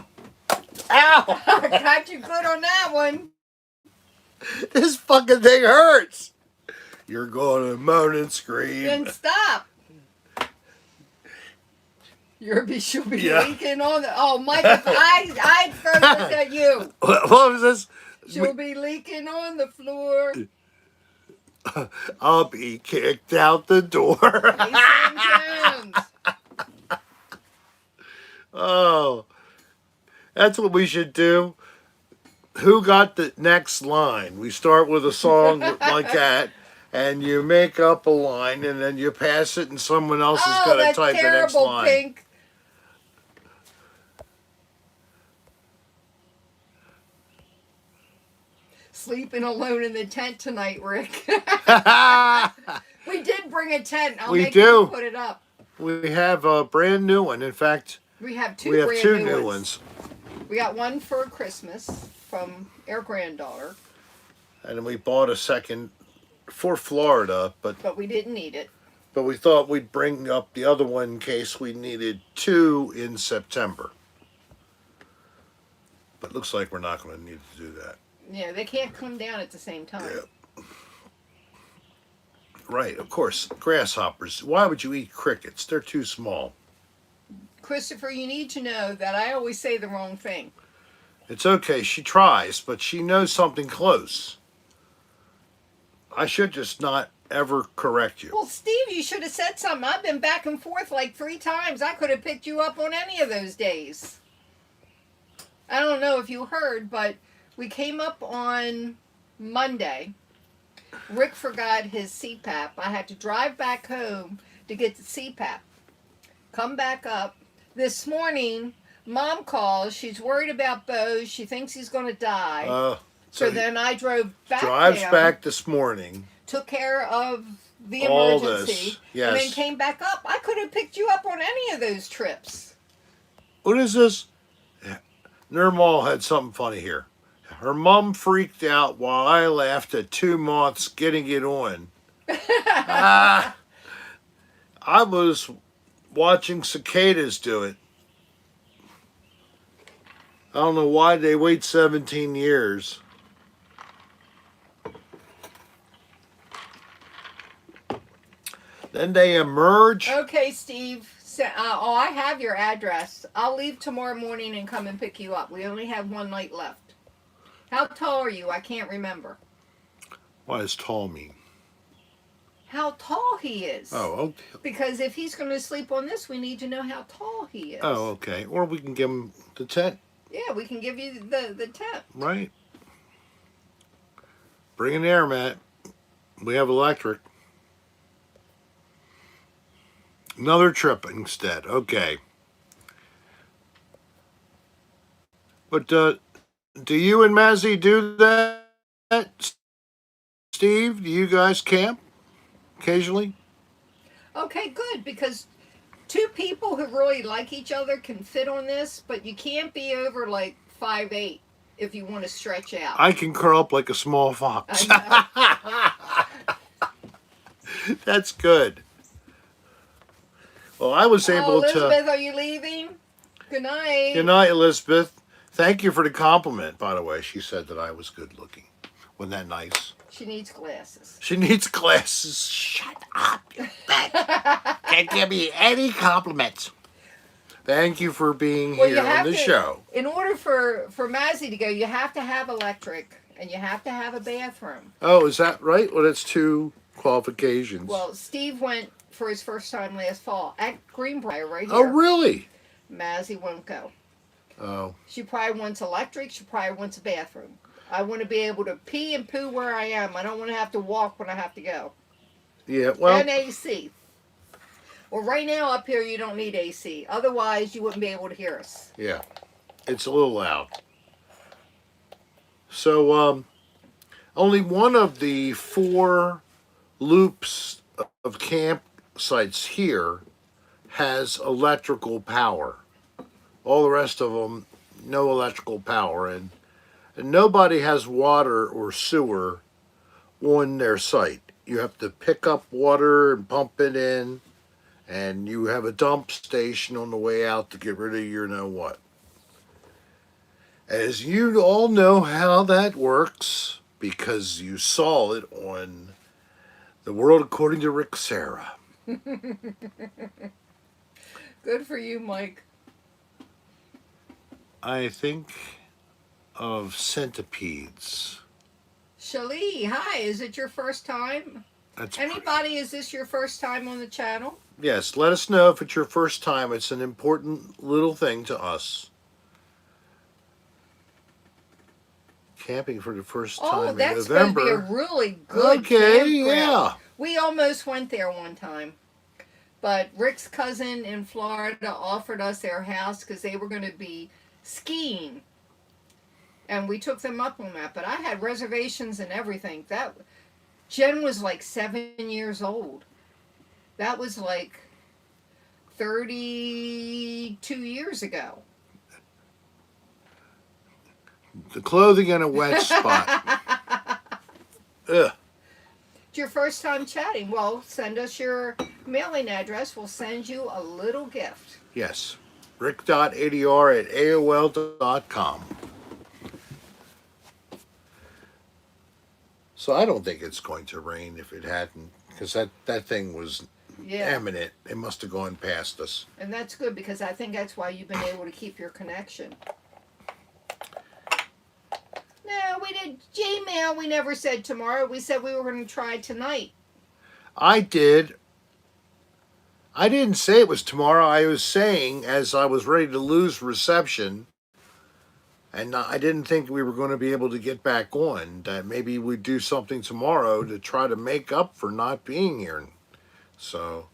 Ow! I got you good on that one. This fucking thing hurts. You're going to moan and scream. Then stop. She'll be leaking on the. Oh, Mike, I'd throw this at you. What was this? She'll be leaking on the floor. I'll be kicked out the door. Hey, Sam Jones. Oh, that's what we should do. Who got the next line? We start with a song like that, and you make up a line, and then you pass it, and someone else is going to type the next line. Pink. Sleeping alone in the tent tonight, Rick. We did bring a tent. I'll make you put it up. We have a brand new one. In fact, we have two new ones. We got one for Christmas from our granddaughter. And we bought a second for Florida, but we didn't need it. But we thought we'd bring up the other one in case we needed two in September. But it looks like we're not going to need to do that. Yeah, they can't come down at the same time. Yeah. Right, of course. Grasshoppers. Why would you eat crickets? They're too small. Christopher, you need to know that I always say the wrong thing. It's okay. She tries, but she knows something close. I should just not ever correct you. Well, Steve, you should have said something. I've been back and forth like 3 times. I could have picked you up on any of those days. I don't know if you heard, but we came up on Monday. Rick forgot his CPAP. I had to drive back home to get the CPAP. Come back up. This morning, Mom calls. She's worried about Bo. She thinks he's going to die. So then I drove back Drives down back this morning. took care of the All emergency, this, yes. and then came back up. I could have picked you up on any of those trips. What is this? Nirmal had something funny here. Her mom freaked out while I laughed at 2 moths getting it on. Ah, I was watching cicadas do it. I don't know why they wait 17 years. Then they emerge. Okay, Steve. So, I have your address. I'll leave tomorrow morning and come and pick you up. We only have one night left. How tall are you? I can't remember. What does tall mean? How tall he is. Oh, okay. Because if he's going to sleep on this, we need to know how tall he is. Oh, okay. Or we can give him the tent. Yeah, we can give you the tent. Right. Bring an air mat. We have electric. Another trip instead. Okay. But do you and Mazzy do that? Steve, do you guys camp occasionally? Okay, good. Because two people who really like each other can fit on this, but you can't be over like 5'8" if you want to stretch out. I can curl up like a small fox. That's good. Well, I was able Elizabeth, are you leaving? Good night. Good night, Elizabeth. Thank you for the compliment, by the way. She said that I was good looking. Wasn't that nice? She needs glasses. She needs glasses. Shut up, you bitch. Can't give me any compliments. Thank you for being here on the show. In order for Mazzy to go, you have to have electric and you have to have a bathroom. Oh, is that right? Well, that's 2 qualifications. Well, Steve went for his first time last fall at Greenbrier right here. Oh, really? Mazzy won't go. Oh. She probably wants electric. She probably wants a bathroom. I want to be able to pee and poo where I am. I don't want to have to walk when I have to go. Yeah, well. And AC. Well, right now up here you don't need AC. Otherwise, you wouldn't be able to hear us. Yeah. It's a little loud. So, only one of the 4 loops of campsites here has electrical power. All the rest of them, no electrical power. And nobody has water or sewer on their site. You have to pick up water and pump it in. And you have a dump station on the way out to get rid of your know-what. As you all know how that works, because you saw it on The World According to Rick Serra. Good for you, Mike. I think of centipedes. Shalee, hi. Is it your first time? Anybody, is this your first time on the channel? Yes, let us know if it's your first time. It's an important little thing to us. Camping for the first time in November. Oh, that's going to be a really good campground. Yeah. We almost went there one time. But Rick's cousin in Florida offered us their house because they were going to be skiing. And we took them up on that. But I had reservations and everything. Jen was like 7 years old. That was like 32 years ago. The clothing in a wet spot. Ugh. It's your first time chatting. Well, send us your mailing address. We'll send you a little gift. Yes. rick.adr@aol.com. So I don't think it's going to rain if it hadn't, because that thing was imminent. It must have gone past us. And that's good, because I think that's why you've been able to keep your connection. No, we did Gmail. We never said tomorrow. We said we were going to try tonight. I did. I didn't say it was tomorrow. I was saying, as I was ready to lose reception, and I didn't think we were going to be able to get back on, that maybe we'd do something tomorrow to try to make up for not being here. So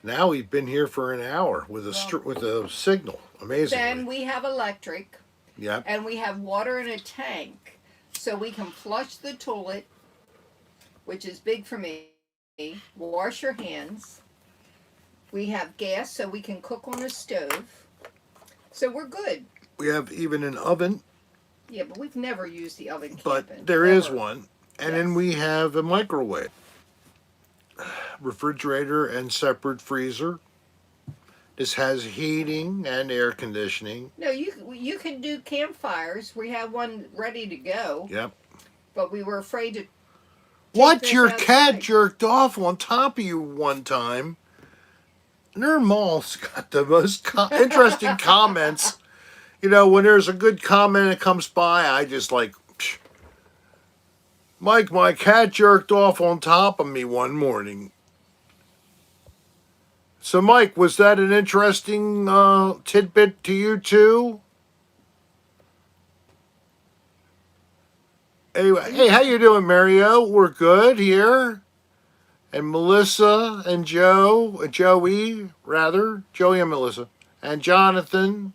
now we've been here for an hour with a signal. Amazing. Then we have electric. Yep. And we have water in a tank, so we can flush the toilet which is big for me. Wash your hands. We have gas so we can cook on a stove. So we're good. We have even an oven, Yeah, but we've never used the oven but camping. there is Ever. one. And then Yes. we have a microwave, refrigerator, and separate freezer. This has heating and air conditioning. No, you can do campfires. We have one ready to go. Yep. But we were afraid to. What? Your cat jerked off on top of you one time. Nirmal's got the most interesting comments. You know, when there's a good comment that comes by, I just like, psh. Mike, my cat jerked off on top of me one morning. So, Mike, was that an interesting tidbit to you too? Anyway, hey, how you doing, Mario? We're good here. And Melissa and Joey and Melissa, and Jonathan,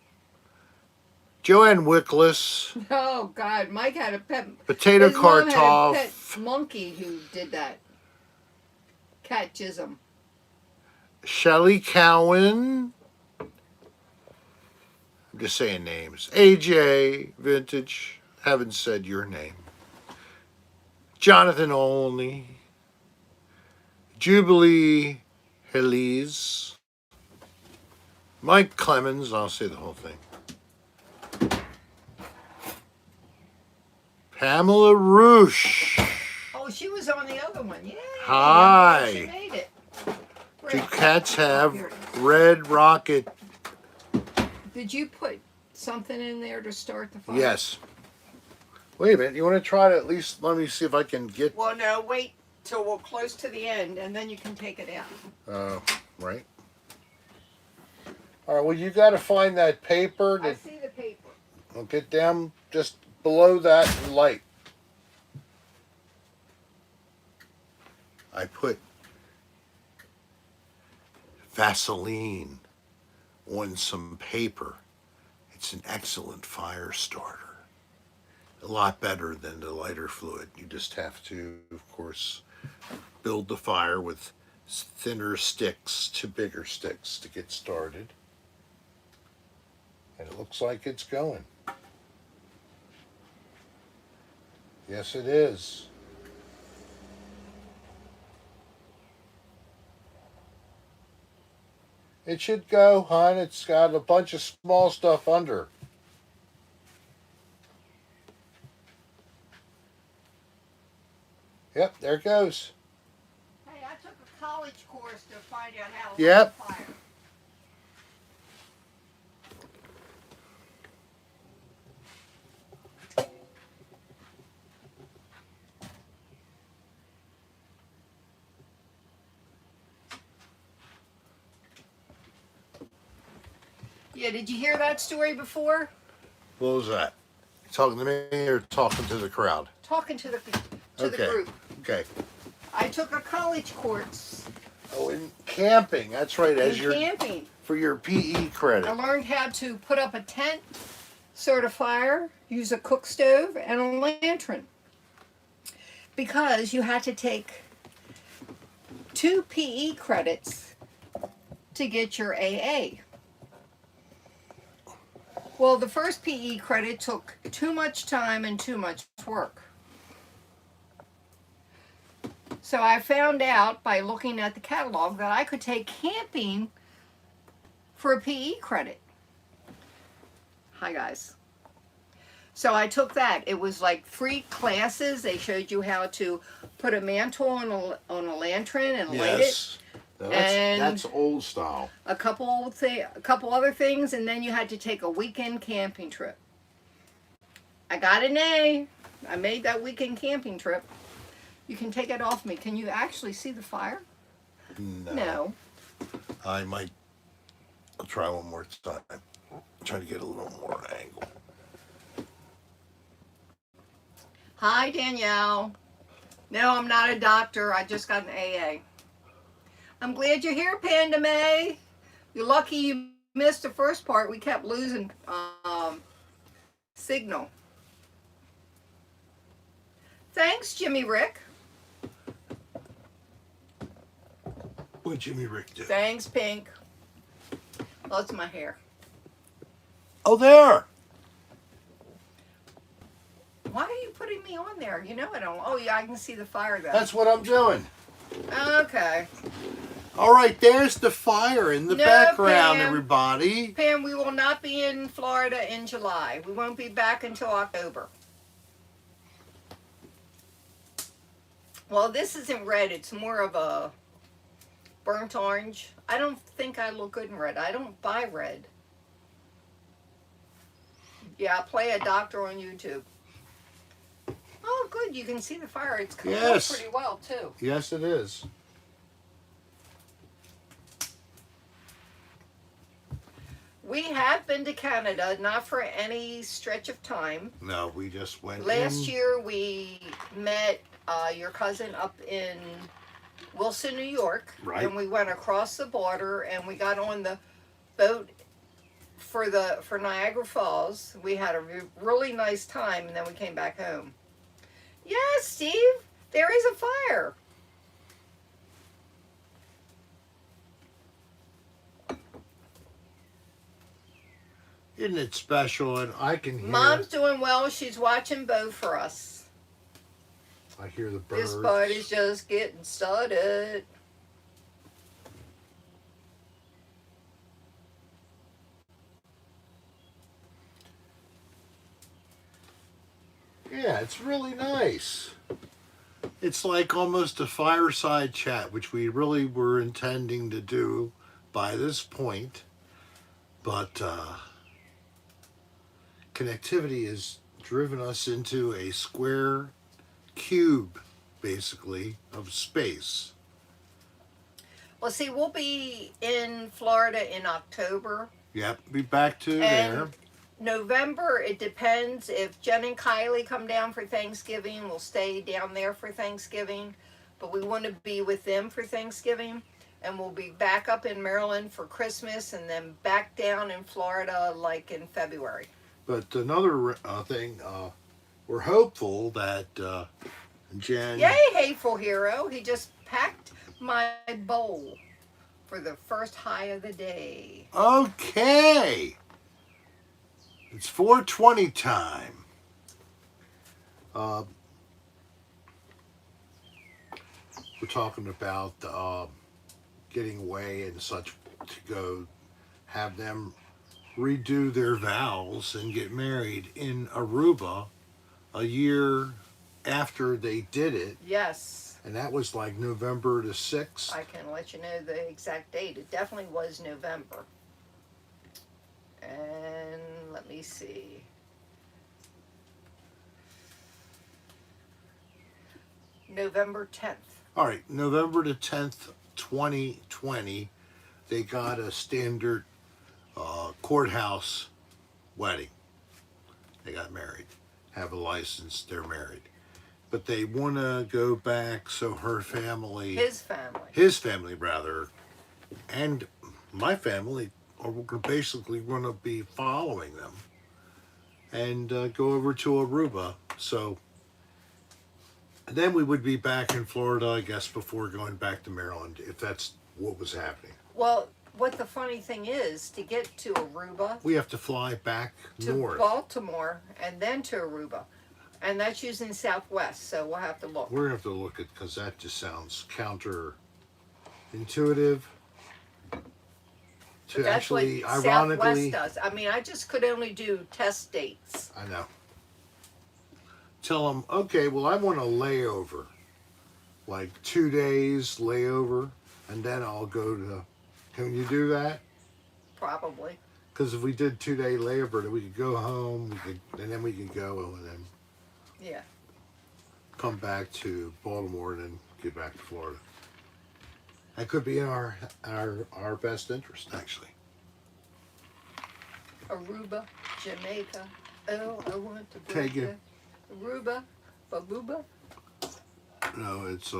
Joanne Wickless, Oh God, Mike had a pet. Potato His mom had a Kartoff, pet monkey who did that. Cat Chisholm. Shelly Cowan. I'm just saying names. AJ Vintage. Haven't said your name. Jonathan Olney. Jubilee Helise. Mike Clemens. I'll say the whole thing. Pamela Roosh. Oh, she was on the other one. Yeah. Hi. She made it. Do cats have red rocket? Did you put something in there to start the fire? Yes. Wait a minute. You want to try to at least let me see if I can get. Well, no. Wait till we're close to the end, and then you can take it out. Right. All right. Well, you got to find that paper. I see the paper. I'll get down just below that light. I put Vaseline on some paper. It's an excellent fire starter. A lot better than the lighter fluid. You just have to, of course, build the fire with thinner sticks to bigger sticks to get started. And it looks like it's going. Yes, it is. It should go, hon. It's got a bunch of small stuff under. Yep, there it goes. Hey, I took a college course to find out how to Yep. light a fire. Yeah, did you hear that story before? What was that? You talking to me or talking to the crowd? Talking to the Okay. group. Okay. I took a college course Oh, in camping. That's right. As in your camping. for your PE I credit. learned how to put up a tent, start a fire, use a cook stove, and a lantern. Because you had to take 2 PE credits to get your AA. Well, the first PE credit took too much time and too much work. So I found out by looking at the catalog that I could take camping for a PE credit. Hi, guys. So I took that. It was like 3 classes. They showed you how to put a mantle on a lantern and light it. Yes. Now And- that's old style. A couple other things, and then you had to take a weekend camping trip. I got an A. I made that weekend camping trip. You can take it off me. Can you actually see the fire? No. I might. I'll try one more time. Try to get a little more angle. Hi, Danielle. No, I'm not a doctor. I just got an AA. I'm glad you're here, Panda May. You're lucky you missed the first part. We kept losing signal. Thanks, Jimmy Rick. What Jimmy Rick do? Thanks, Pink. That's my hair. Oh, there. Why are you putting me on there? You know I don't. Oh, yeah, I can see the fire though. That's what I'm doing. Okay. All right, there's the fire in the No, background, Pam. everybody. Pam, we will not be in Florida in July. We won't be back until October. Well, this isn't red. It's more of a burnt orange. I don't think I look good in red. I don't buy red. Yeah, play a doctor on YouTube. Oh, good. You can see the fire. It's coming up Yes. pretty well, too. Yes, it is. We have been to Canada, not for any stretch of time. No, we just went Last in. year, we met your cousin up in Wilson, New York. Right. And we went across the border, and we got on the boat for Niagara Falls. We had a really nice time, and then we came back home. Yes, Steve, there is a fire. Isn't it special? And I can hear. Mom's doing well. She's watching Bo for us. I hear the birds. This party's just getting started. Yeah, it's really nice. It's like almost a fireside chat, which we really were intending to do by this point. But connectivity has driven us into a square cube, basically, of space. Well, see, we'll be in Florida in October. Yep, be back to there. And November, it depends. If Jen and Kylie come down for Thanksgiving, we'll stay down there for Thanksgiving. But we want to be with them for Thanksgiving. And we'll be back up in Maryland for Christmas and then back down in Florida like in February. But another thing, we're hopeful that Jen... Yay, Hateful Hero. He just packed my bowl for the first high of the day. Okay. It's 4:20 time. We're talking about getting away and such to go have them redo their vows and get married in Aruba a year after they did it. Yes. And that was like November the 6th. I can let you know the exact date. It definitely was November. And let me see. November 10th. All right, November the 10th, 2020, they got a standard courthouse wedding. They got married, have a license, they're married. But they want to go back so her family... His family, rather, and my family are basically going to be following them and go over to Aruba. So then we would be back in Florida, I guess, before going back to Maryland, if that's what was happening. Well, what the funny thing is, to get to Aruba... We have to fly back north. To Baltimore and then to Aruba. And that's using Southwest, so we'll have to look. We're going to have to look at, because that just sounds counterintuitive. To That's actually, what ironically... Southwest does. I mean, I just could only do test dates. I know. Tell them, okay, well, I want a layover. Like 2 days layover, and then I'll go to... Can you do that? Probably. Because if we did 2-day layover, then we could go home, and then we could go and then Yeah. come back to Baltimore and then get back to Florida. That could be in our best interest, actually. Aruba, Jamaica. Oh, I want to go Take to it. Aruba, Babuba. No, it's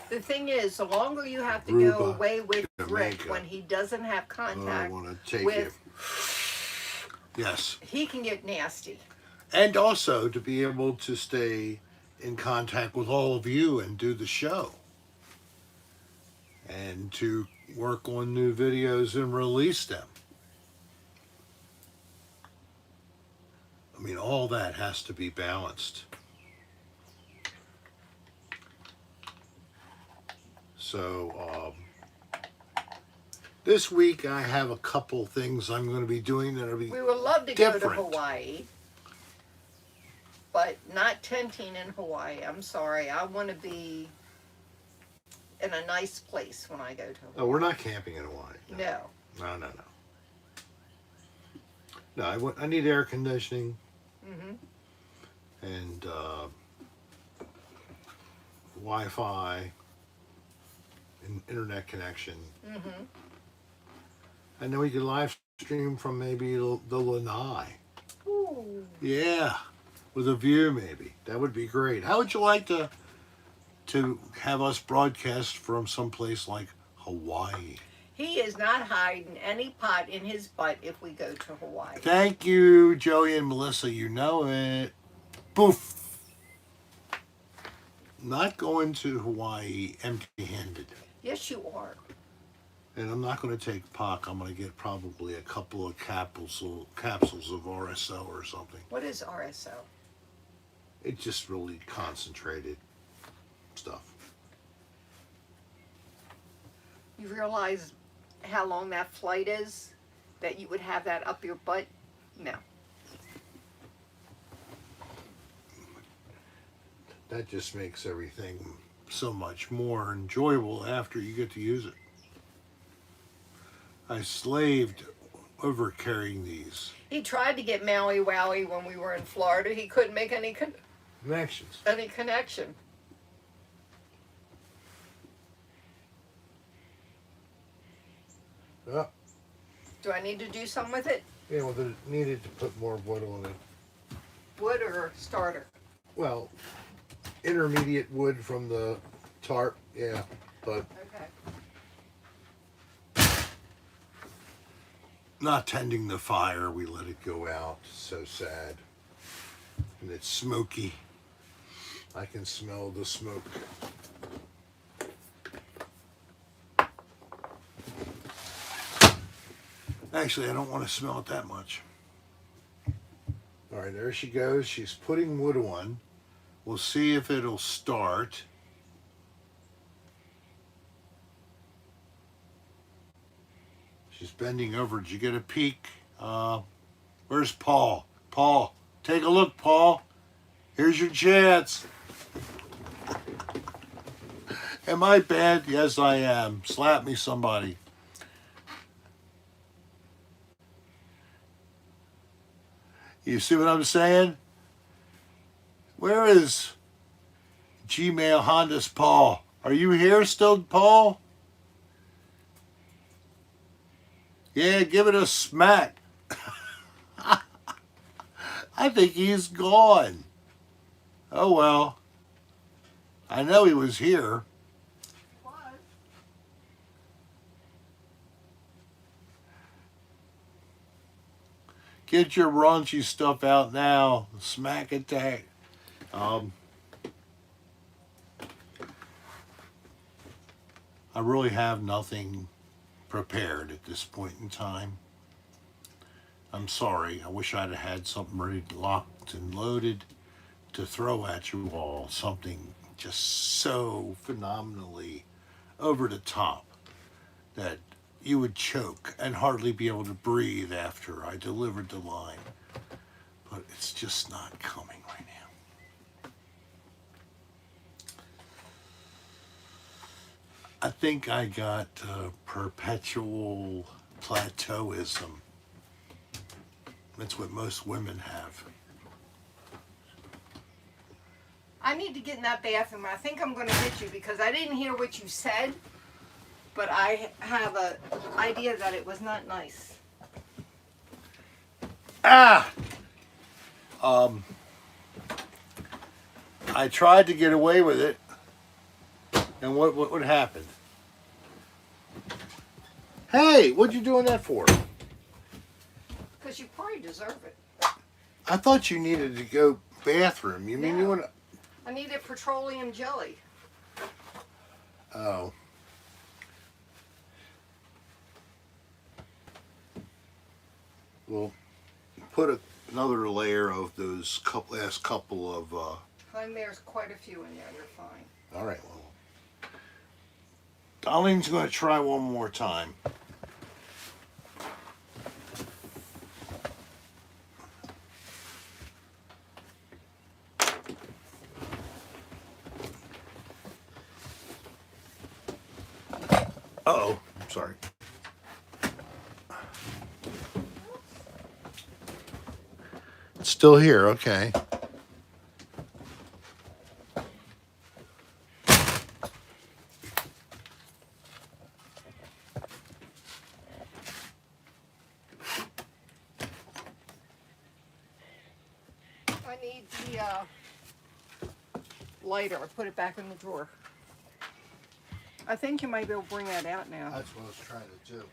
The thing is, the longer you have to go Aruba, away with Rick Jamaica. when he doesn't have I contact want to take with, you. Yes. he can get nasty. And also to be able to stay in contact with all of you and do the show. and to work on new videos and release them. I mean, all that has to be balanced. So, this week I have a couple things I'm going to be doing that are We would love to go to different. Hawaii, but not tenting in Hawaii. I'm sorry. I want to be in a nice place when I go to Hawaii. Oh, we're not camping in Hawaii. No. No. No, I need air conditioning and Wi-Fi and internet connection. And then we could live stream from maybe the Lanai. Ooh. Yeah, with a view maybe. That would be great. How would you like to have us broadcast from someplace like Hawaii? He is not hiding any pot in his butt if we go to Hawaii. Thank you, Joey and Melissa. You know it. Boof. Not going to Hawaii empty-handed. Yes, you are. And I'm not going to take POC. I'm going to get probably a couple of capsules of RSO or something. What is RSO? It's just really concentrated stuff. You realize how long that flight is? That you would have that up your butt? No. That just makes everything so much more enjoyable after you get to use it. I slaved over carrying these He tried to get Maui Wowie when we were in Florida. He couldn't make any connections. connection. Oh, Do I need to do something with it? yeah, well, they needed to put more wood on it. Wood or starter? Well, intermediate wood from the tarp, yeah, but Okay. not tending the fire, we let it go out. So sad. And it's smoky. I can smell the smoke. Actually, I don't want to smell it that much. All right, there she goes. She's putting wood on. We'll see if it'll start. She's bending over. Did you get a peek? Where's Paul? Paul, take a look, Paul. Here's your chance. Am I bad? Yes, I am. Slap me, somebody. You see what I'm saying? Where is Gmail Honda's Paul? Are you here still, Paul? Yeah, give it a smack. I think he's gone. Oh well. I know he was here. What? Get your raunchy stuff out now. Smack attack. I really have nothing prepared at this point in time. I'm sorry. I wish I'd have had something ready, locked and loaded to throw at you all. Something just so phenomenally over the top that you would choke and hardly be able to breathe after I delivered the line. But it's just not coming right now. I think I got perpetual plateauism. That's what most women have. I need to get in that bathroom. I think I'm going to hit you because I didn't hear what you said, but I have an idea that it was not nice. Ah! I tried to get away with it, and what happened? Hey, what'd you doing that for? Because you probably deserve it. I thought you needed to go bathroom. You mean you No. want to? I needed petroleum jelly. Oh. We'll put another layer of those last couple of. There's quite a few in there. You're fine. All right. Well, Darlene's going to try one more time. Uh-oh. Sorry. It's still here. Okay. I need the lighter. I put it back in the drawer. I think you might be able to bring that out now. That's what I was trying to do.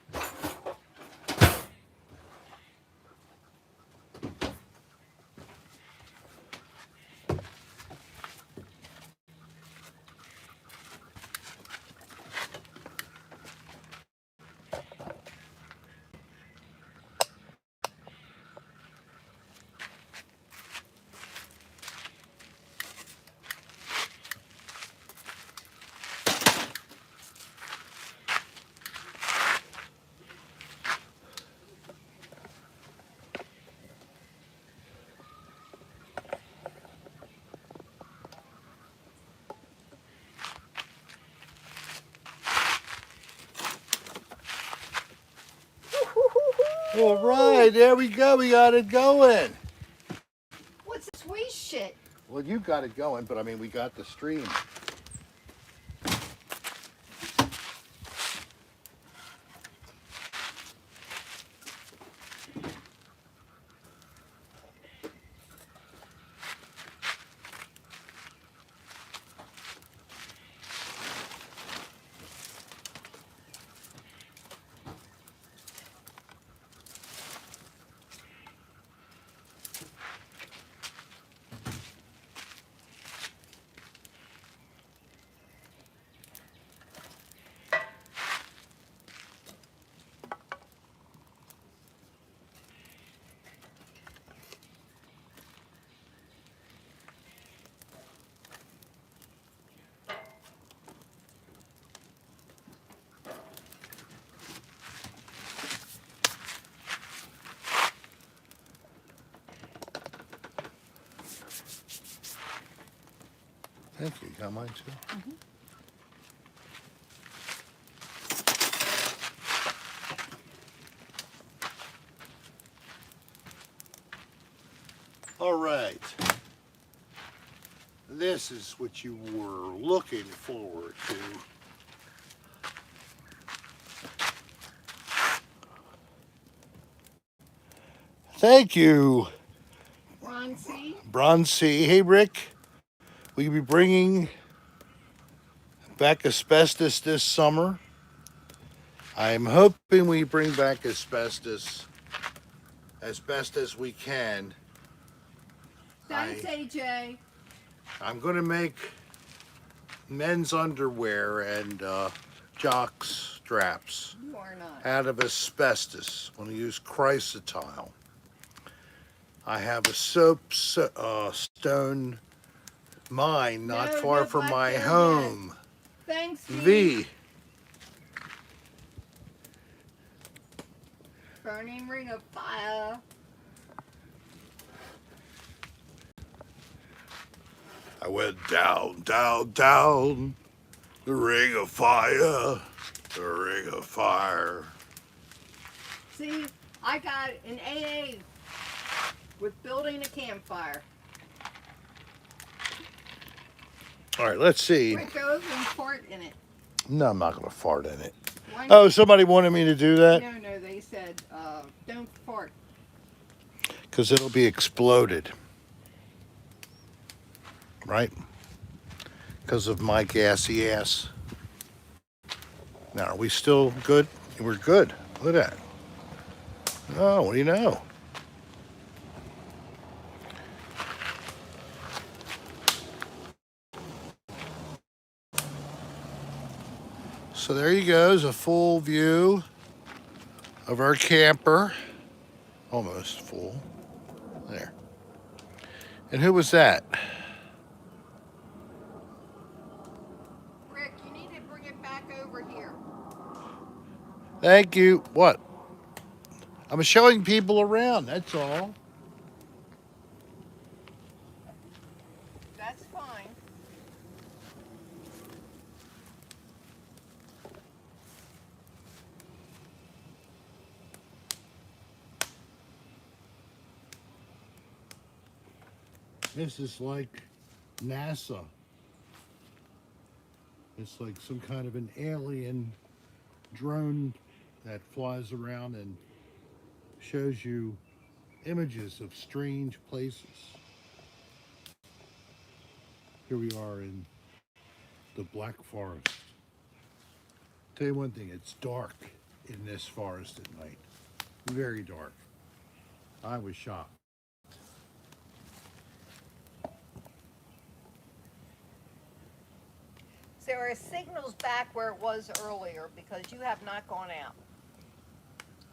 All right, there we go. We got it going. What's this sweet shit? Well, you got it going, but I mean, we got the stream. Thank you. You got mine too? Mm-hmm. All right. This is what you were looking forward to. Thank you, Bronzy. Hey, Rick. Will you be bringing back asbestos this summer? I'm hoping we bring back asbestos as best as we can. Thanks, AJ. I'm going to make men's underwear and jock straps You are not. out of asbestos. I'm going to use chrysotile. I have a soapstone mine not far from my home. Thanks, V. Burning ring of fire. I went down, down, down the ring of fire, the ring of fire. See, I got an AA with building a campfire. All right, let's see. Rick, go over and fart in it. No, I'm not going to fart in it. Why Oh, somebody wanted me to do that? No, they said, don't fart. Because it'll be exploded. Right? Because of my gassy ass. Now, are we still good? We're good. Look at that. Oh, what do you know? So there you go, is a full view of our camper Almost full. There. And who was that? Rick, you need to bring it back over here. Thank you. What? I'm showing people around, that's all. That's fine. This is like NASA. It's like some kind of an alien drone that flies around and shows you images of strange places. Here we are in the Black Forest. Tell you one thing, it's dark in this forest at night. Very dark. I was shocked. So our signal's back where it was earlier because you have not gone out.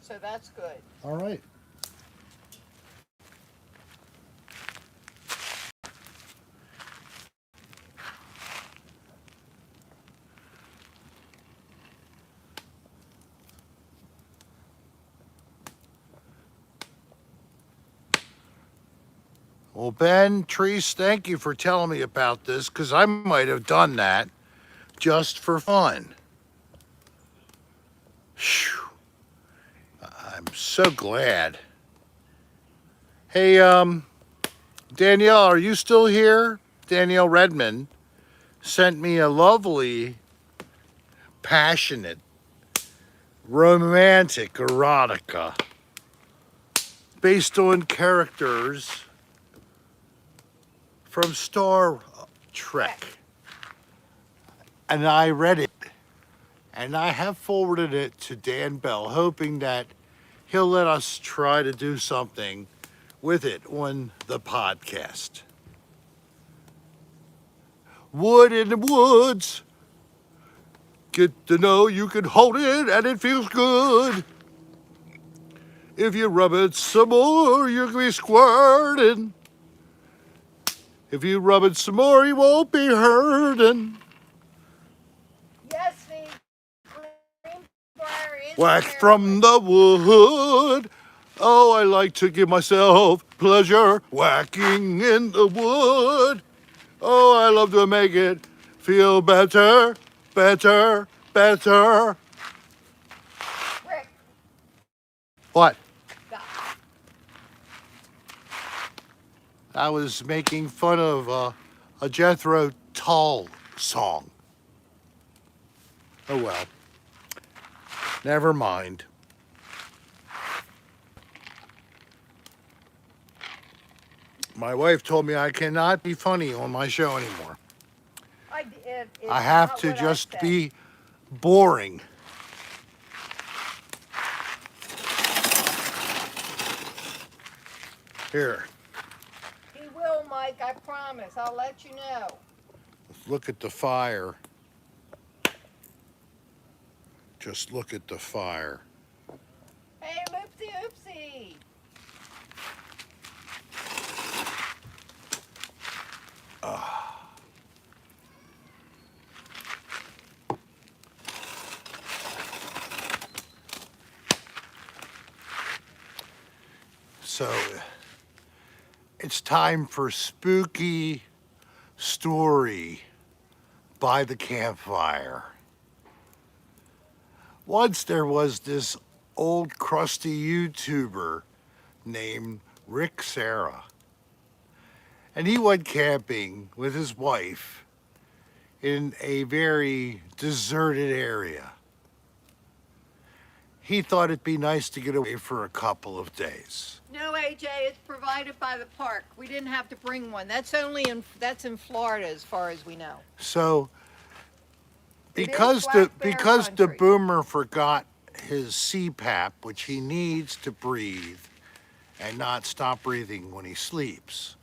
So that's good. All right. Well, Ben, Treese, thank you for telling me about this because I might have done that just for fun. Whew. I'm so glad. Hey, Danielle, are you still here? Danielle Redmond sent me a lovely, passionate, romantic erotica based on characters from Star Trek. And I read it, and I have forwarded it to Dan Bell, hoping that he'll let us try to do something with it on the podcast. Wood in the woods. Get to know you can hold it and it feels good. If you rub it some more, you'll be squirting. If you rub it some more, you won't be hurting. Yes, Steve. Greenbrier is Whack there. from the wood. Oh, I like to give myself pleasure whacking in the wood. Oh, I love to make it feel better, better, better. Rick, What? stop. I was making fun of a Jethro Tull song. Oh well. Never mind. My wife told me I cannot be funny on my show anymore. I have to just be boring. Here, He will, Mike, I promise. I'll let you know. let's look at the fire. Just look at the fire. Hey, loopsie oopsie. So, it's time for spooky story by the campfire. Once there was this old crusty YouTuber named Rick Serra. And he went camping with his wife in a very deserted area. He thought it'd be nice to get away for a couple of days. No, AJ, it's provided by the park. We didn't have to bring one. That's in Florida as far as we know. So It is because black bear the country. boomer forgot his CPAP, which he needs to breathe and not stop breathing when he sleeps,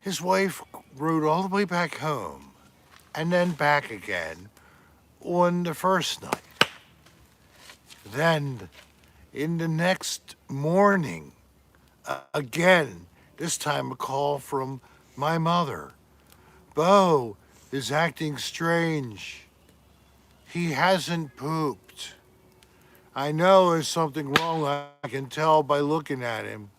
his wife rode all the way back home and then back again on the first night. Then In the next morning, again, this time a call from my mother. Bo is acting strange. He hasn't pooped. I know there's something wrong. I can tell by looking at him.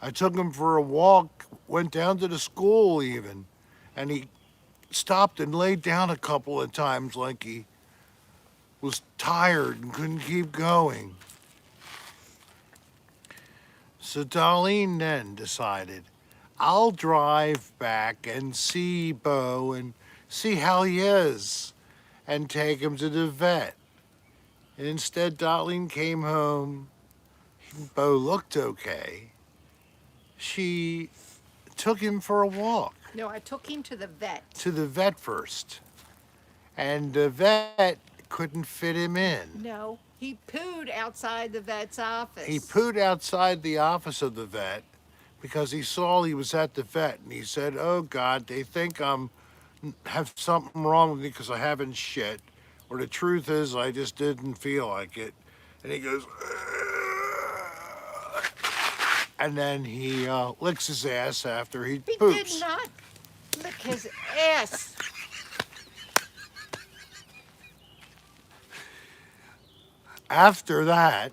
I took him for a walk, went down to the school even, and he stopped and laid down a couple of times like he was tired and couldn't keep going. So Darlene then decided, I'll drive back and see Bo and see how he is and take him to the vet. And instead, Darlene came home. Bo looked okay. She took him for a walk No, I took him to the vet. to the vet first. And the vet couldn't fit him in. No, he pooed outside the vet's office. He pooed outside the office of the vet because he saw he was at the vet and he said, "Oh God, they think I'm have something wrong with me because I haven't shit, or the truth is I just didn't feel like it." And he goes, "Ugh." And then he licks his ass after he He poops. did not lick his ass. After that,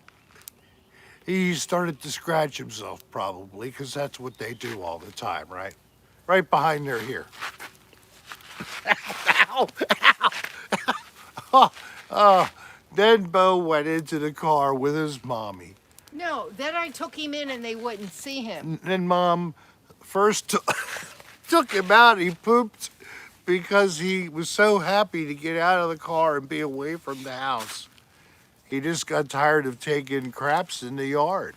he started to scratch himself probably because that's what they do all the time, right? Right behind their ear. Ow! Then Bo went into the car with his mommy. No, then I took him in and they wouldn't see him. And Mom first took him out. He pooped because he was so happy to get out of the car and be away from the house. He just got tired of taking craps in the yard.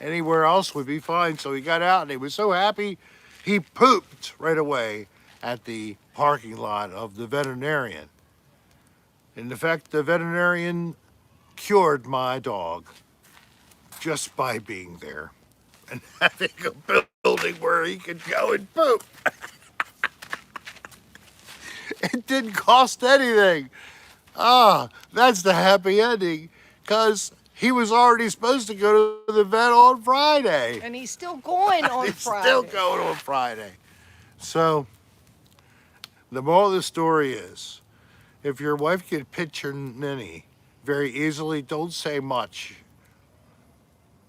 Anywhere else would be fine. So he got out and he was so happy, he pooped right away at the parking lot of the veterinarian. In fact, the veterinarian cured my dog just by being there and having a building where he could go and poop. It didn't cost anything. That's the happy ending, because he was already supposed to go to the vet on Friday. And he's still going on He's Friday. still going on Friday. So, the moral of the story is, if your wife can pitch your ninny very easily, don't say much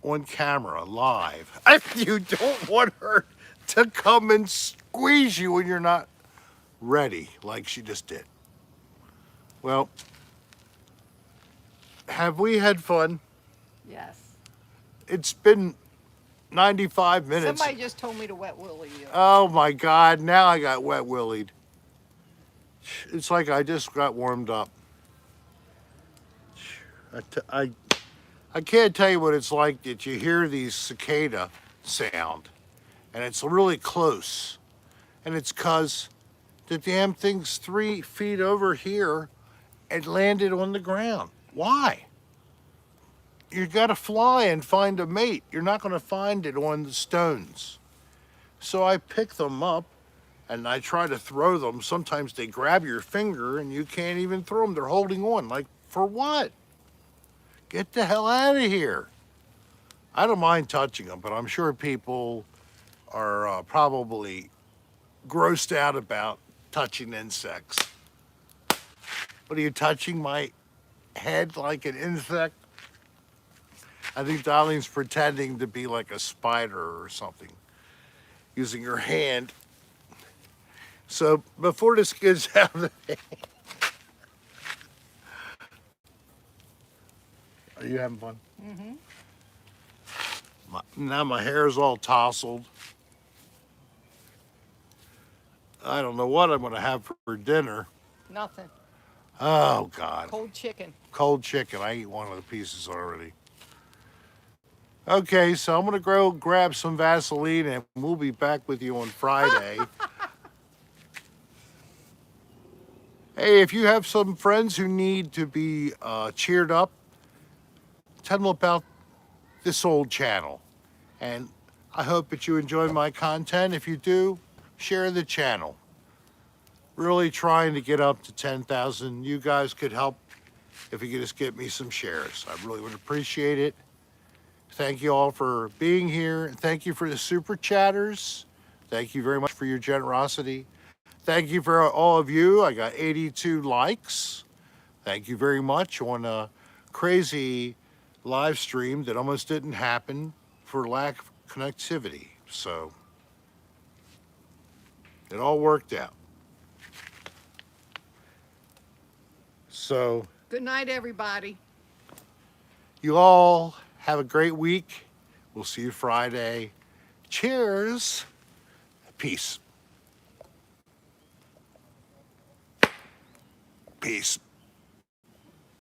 on camera, live. If you don't want her to come and squeeze you when you're not ready, like she just did. Well, have we had fun? Yes. It's been 95 minutes. Somebody just told me to wet willy you. Oh my God, now I got wet willied. It's like I just got warmed up. I can't tell you what it's like that you hear these cicada sound and it's really close. And it's 'cause the damn thing's 3 feet over here and landed on the ground. Why? You gotta fly and find a mate. You're not gonna find it on the stones. So I pick them up and I try to throw them. Sometimes they grab your finger and you can't even throw them. They're holding on. Like, for what? Get the hell out of here. I don't mind touching them, but I'm sure people are probably grossed out about touching insects. What are you touching my head like an insect? I think Darlene's pretending to be like a spider or something, using her hand. So before this gets out of the way, are you having fun? Mm-hmm. Now my hair's all tousled. I don't know what I'm gonna have for dinner. Nothing. Oh God. Cold chicken. Cold chicken. I ate one of the pieces already. Okay, so I'm gonna go grab some Vaseline and we'll be back with you on Friday. Hey, if you have some friends who need to be cheered up, tell them about this old channel. And I hope that you enjoy my content. If you do, share the channel. Really trying to get up to 10,000. You guys could help if you could just get me some shares. I really would appreciate it. Thank you all for being here. Thank you for the super chatters. Thank you very much for your generosity. Thank you for all of you. I got 82 likes. Thank you very much on a crazy live stream that almost didn't happen for lack of connectivity. So it all worked out. So Good night, everybody. you all have a great week. We'll see you Friday. Cheers. Peace. Peace.